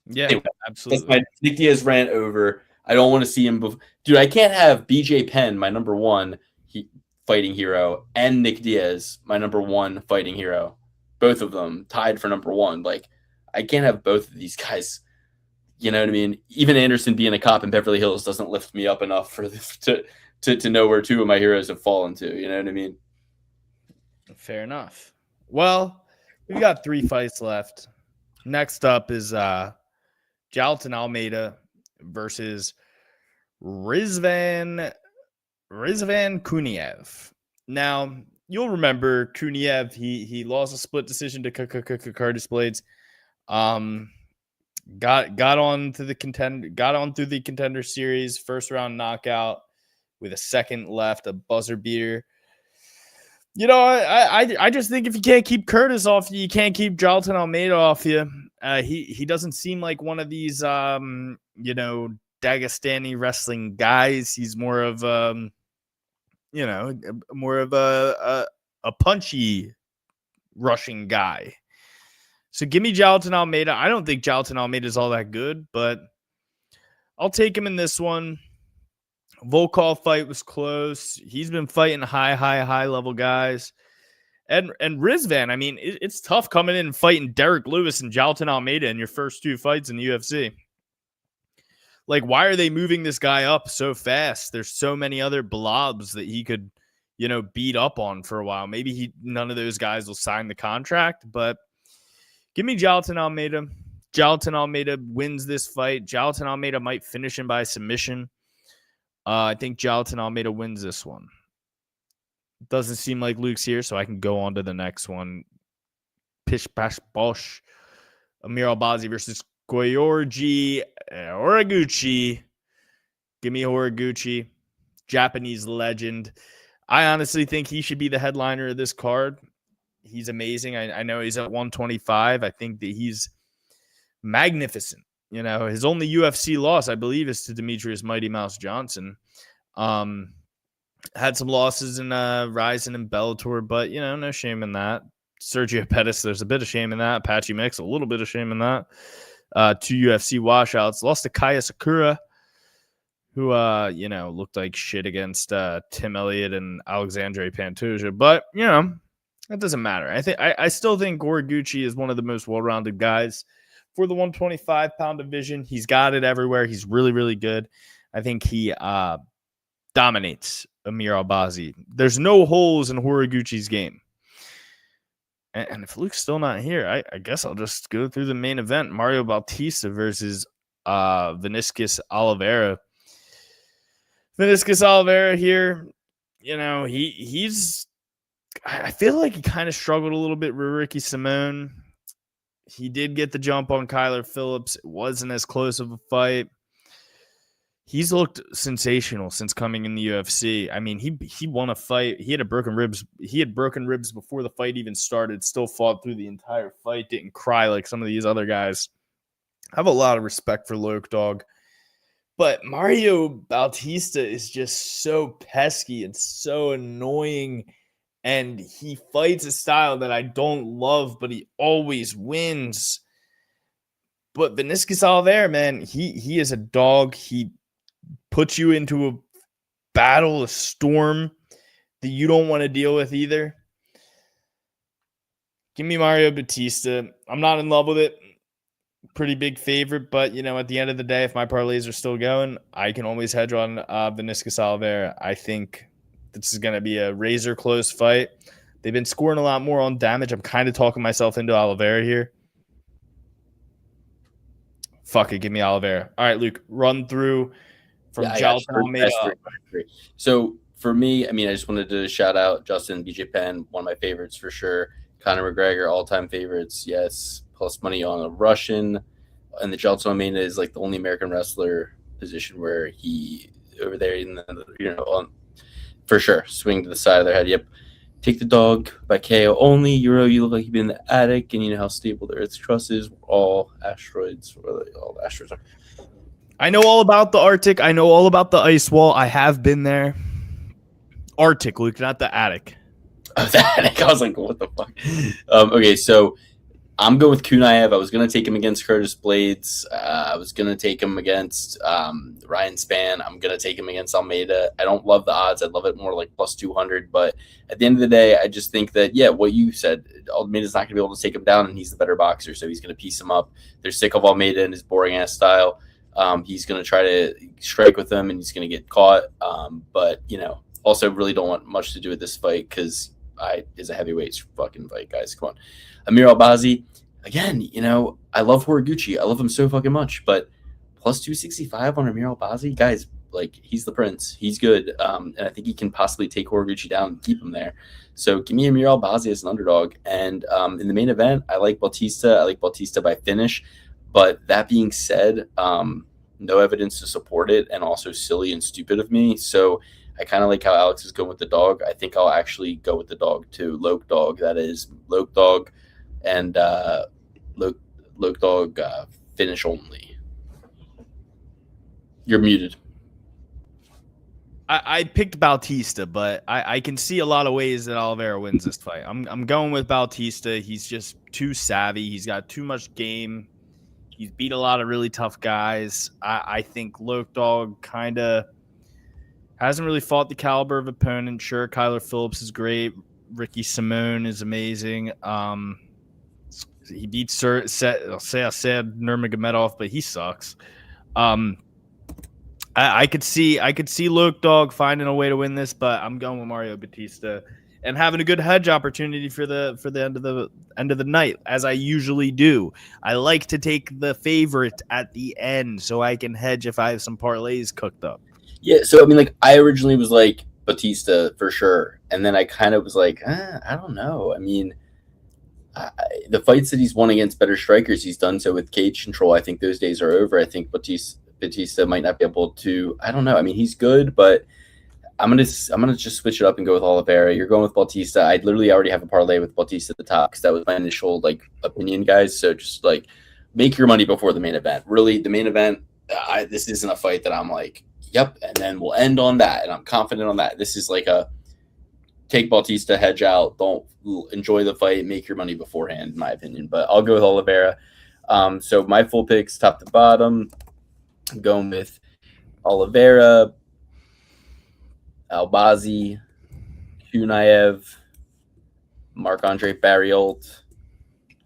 yeah, anyway, absolutely. Nick Diaz ran over. I don't want to see him. Dude, I can't have BJ Penn, my number 1 fighting hero, and Nick Diaz, my number 1 fighting hero. Both of them tied for number 1. Like, I can't have both of these guys. You know what I mean? Even Anderson being a cop in Beverly Hills doesn't lift me up enough for this, to know where 2 of my heroes have fallen to. You know what I mean? Fair enough. Well, we've got 3 fights left. Next up is Jailton Almeida versus Rizvan Kuniev. Now, you'll remember Kuniev, he lost a split decision to Curtis Blades. Got on through the contender series, first round knockout with a second left, a buzzer beater. You know, I just think if you can't keep Curtis off you, you can't keep Jailton Almeida off you. He doesn't seem like one of these Dagestani wrestling guys. He's more of a punchy rushing guy. So give me Jailton Almeida. I don't think Jailton Almeida is all that good, but I'll take him in this one. Volkov fight was close. He's been fighting high level guys. And Rizvan, I mean, it's tough coming in and fighting Derek Lewis and Jailton Almeida in your first 2 fights in the UFC. Like, why are they moving this guy up so fast? There's so many other blobs that he could, beat up on for a while. Maybe none of those guys will sign the contract, but give me Jailton Almeida. Jailton Almeida wins this fight. Jailton Almeida might finish him by submission. I think Jailton Almeida wins this one. Doesn't seem like Luke's here, so I can go on to the next one. Pish Pash Bosh. Amir Albazi versus Koyorji Horiguchi. Give me Horiguchi. Japanese legend. I honestly think he should be the headliner of this card. He's amazing. I know he's at 125. I think that he's magnificent. You know, his only UFC loss, I believe, is to Demetrius Mighty Mouse Johnson. Had some losses in Ryzen and Bellator, but, you know, no shame in that. Sergio Pettis, there's a bit of shame in that. Apache Mix, a little bit of shame in that. 2 UFC washouts. Lost to Kaya Sakura, who, you know, looked like shit against Tim Elliott and Alexandre Pantoja. But, you know, that doesn't matter. I still think Horiguchi is one of the most well-rounded guys for the 125-pound division. He's got it everywhere. He's really, really good. I think he dominates Amir Albazi. There's no holes in Horiguchi's game. And if Luke's still not here, I guess I'll just go through the main event. Mario Bautista versus Vinicius Oliveira. Vinicius Oliveira here, you know, he's I feel like he kind of struggled a little bit with Ricky Simone. He did get the jump on Kyler Phillips. It wasn't as close of a fight. He's looked sensational since coming in the UFC. I mean, he won a fight. He had broken ribs. He had broken ribs before the fight even started. Still fought through the entire fight. Didn't cry like some of these other guys. I have a lot of respect for Loke Dog. But Mario Bautista is just so pesky and so annoying. And he fights a style that I don't love, but he always wins. But Vinicius Oliveira, man, he is a dog. He puts you into a battle, a storm that you don't want to deal with either. Give me Mario Bautista. I'm not in love with it. Pretty big favorite, but, you know, at the end of the day, if my parlays are still going, I can always hedge on Vinicius Oliveira. I think this is going to be a razor close fight. They've been scoring a lot more on damage. I'm kind of talking myself into Oliveira here. Fuck it, give me Oliveira. All right, Luke, run through from Jalto Almeida. So for me, I mean, I just wanted to shout out Justin BJ Penn, one of my favorites for sure. Conor McGregor, all-time favorites, yes. Plus money on a Russian. And the Jalto Almeida is like the only American wrestler position where he over there, in the, you know, on for sure, swing to the side of their head. Yep. Take the dog by KO only. Euro, you look like you've been in the attic, and you know how stable the Earth's crust is. All asteroids, all the asteroids are. I know all about the Arctic. I know all about the ice wall. I have been there. Arctic, Luke, not the attic. Oh, the attic. I was like, what the fuck? Okay, so I'm going with Kunaev. I was going to take him against Curtis Blades. I was going to take him against Ryan Spann. I'm going to take him against Almeida. I don't love the odds. I'd love it more like plus 200. But at the end of the day, I just think that, yeah, what you said, Almeida's not going to be able to take him down, and he's the better boxer, so he's going to piece him up. They're sick of Almeida and his boring-ass style. He's going to try to strike with him, and he's going to get caught. But, you know, also really don't want much to do with this fight because it's a heavyweight fucking fight, guys. Come on. Amir Albazi, again, you know, I love Horiguchi. I love him so fucking much, but plus 265 on Amir Albazi, guys, like, he's the prince. He's good, and I think he can possibly take Horiguchi down and keep him there. So give me Amir Albazi as an underdog. And in the main event, I like Bautista. I like Bautista by finish. But that being said, no evidence to support it, and also silly and stupid of me. So I kind of like how Alex is going with the dog. I think I'll actually go with the dog too. Loke Dog, that is. Loke Dog and Loke Dog finish only. You're muted. I picked Bautista, but I can see a lot of ways that Oliveira wins this fight. I'm going with Bautista. He's just too savvy. He's got too much game. He's beat a lot of really tough guys. I think Loke Dog kind of hasn't really fought the caliber of opponent. Sure, Kyler Phillips is great. Ricky Simone is amazing. He beat Asad Nurmagomedov, but he sucks. I could see Loke Dog finding a way to win this, but I'm going with Mario Bautista and having a good hedge opportunity for the end of the night, as I usually do. I like to take the favorite at the end so I can hedge if I have some parlays cooked up. Yeah, so I mean, like, I originally was like Bautista for sure, and then I kind of was like, I don't know. I mean, the fights that he's won against better strikers, he's done so with cage control. I think those days are over. I think Bautista might not be able to. I don't know. I mean, he's good, but I'm gonna just switch it up and go with Oliveira. You're going with Bautista. I literally already have a parlay with Bautista at the top because that was my initial opinion, guys. So just make your money before the main event. Really, the main event. This isn't a fight that I'm like, yep, and then we'll end on that, and I'm confident on that. This is like a take Bautista, hedge out, don't enjoy the fight, make your money beforehand, in my opinion. But I'll go with Oliveira. So my full picks, top to bottom, I'm going with Oliveira, Albazi, Kunaev, Marc-Andre Barriault,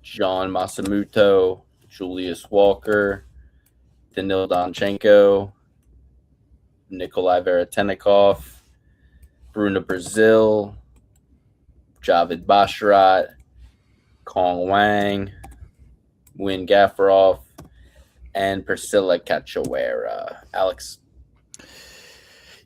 John Masamuto, Julius Walker, Danil Donchenko, Nikolai Veretennikov, Bruno Brazil, Javid Basharat, Kong Wang, Win Gafarov, and Priscilla Cachoeira. Alex?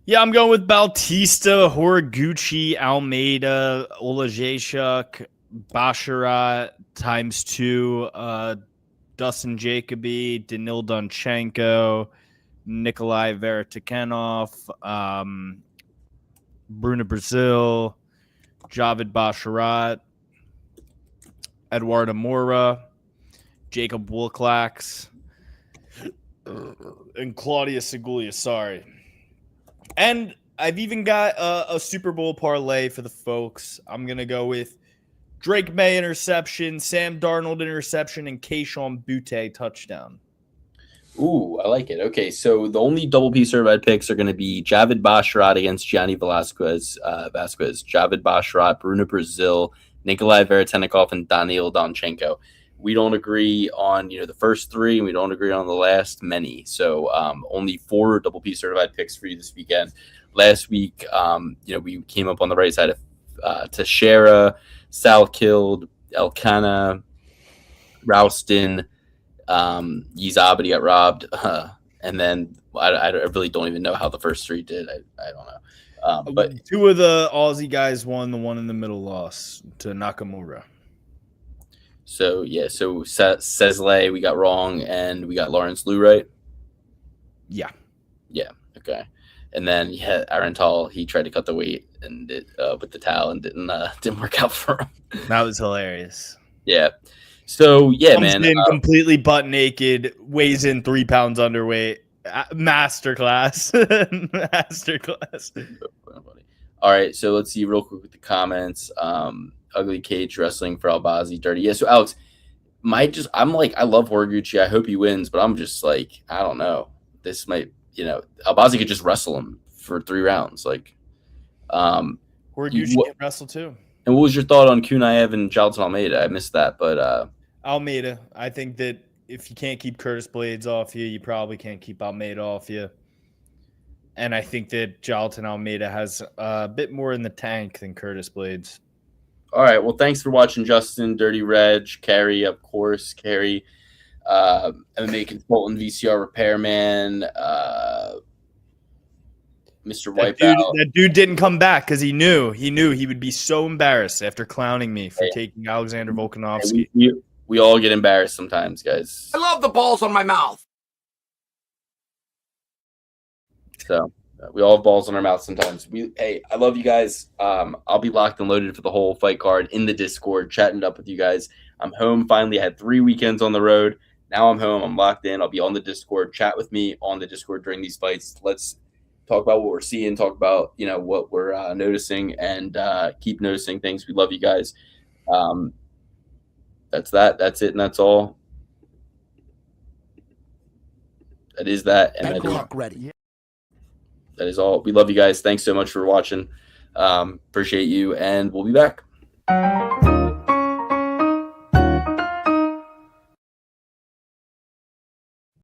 Yeah, I'm going with Bautista, Horiguchi, Almeida, Olajeshuk, Basharat ×2, Dustin Jacoby, Danil Donchenko, Nikolai Veretennikov, Bruno Brazil, Javid Basharat, Eduardo Moura, Jacob Wilklax, and Claudius Segulia. Sorry. And I've even got a Super Bowl parlay for the folks. I'm going to go with Drake May interception, Sam Darnold interception, and Keishon Butte touchdown. Ooh, I like it. Okay, so the only double P certified picks are going to be Javid Basharat against Gianni Vasquez, Javid Basharat, Bruno Brazil, Nikolai Veretennikov, and Daniil Donchenko. We don't agree on the first three, and we don't agree on the last many. So only 4 double P certified picks for you this weekend. Last week, we came up on the right side of Teixeira, Salkild, Elkanah, Rouston. Yzabadi got robbed, and then I really don't even know how the first 3 did. I don't know. But 2 of the Aussie guys won. The one in the middle lost to Nakamura. So yeah, so Sesley we got wrong, and we got Lawrence Liu right. Yeah. Okay. And then Aaron Tall. He tried to cut the weight and with the towel and didn't work out for him. That was hilarious. Yeah. So yeah, Comes man, in completely butt naked, weighs in 3 pounds underweight. Masterclass. All right, so let's see real quick with the comments. Ugly Cage wrestling for Albazi, dirty. Yeah. So Alex, I'm like, I love Horiguchi. I hope he wins, but I'm just like, I don't know. This might, Albazi could just wrestle him for 3 rounds. Horiguchi can wrestle too. And what was your thought on Kunaev and Jalton Almeida? I missed that, but Almeida. I think that if you can't keep Curtis Blades off you, you probably can't keep Almeida off you. And I think that Jalton Almeida has a bit more in the tank than Curtis Blades. All right. Well, thanks for watching, Justin, Dirty Reg, Carrie, of course, Carrie, MMA consultant, VCR repairman, Mr. Wipeout. That dude didn't come back because he knew he would be so embarrassed after clowning me for taking Alexander Volkanovski. We all get embarrassed sometimes, guys. I love the balls on my mouth. So we all have balls in our mouth sometimes. Hey, I love you guys. I'll be locked and loaded for the whole fight card in the Discord, chatting it up with you guys. I'm home finally. I had 3 weekends on the road. Now I'm home. I'm locked in. I'll be on the Discord. Chat with me on the Discord during these fights. Let's talk about what we're seeing. Talk about what we're noticing, and keep noticing things. We love you guys. That's that. That's it, and that's all. That is that, and that is ready. That is all. We love you guys. Thanks so much for watching. Appreciate you, and we'll be back.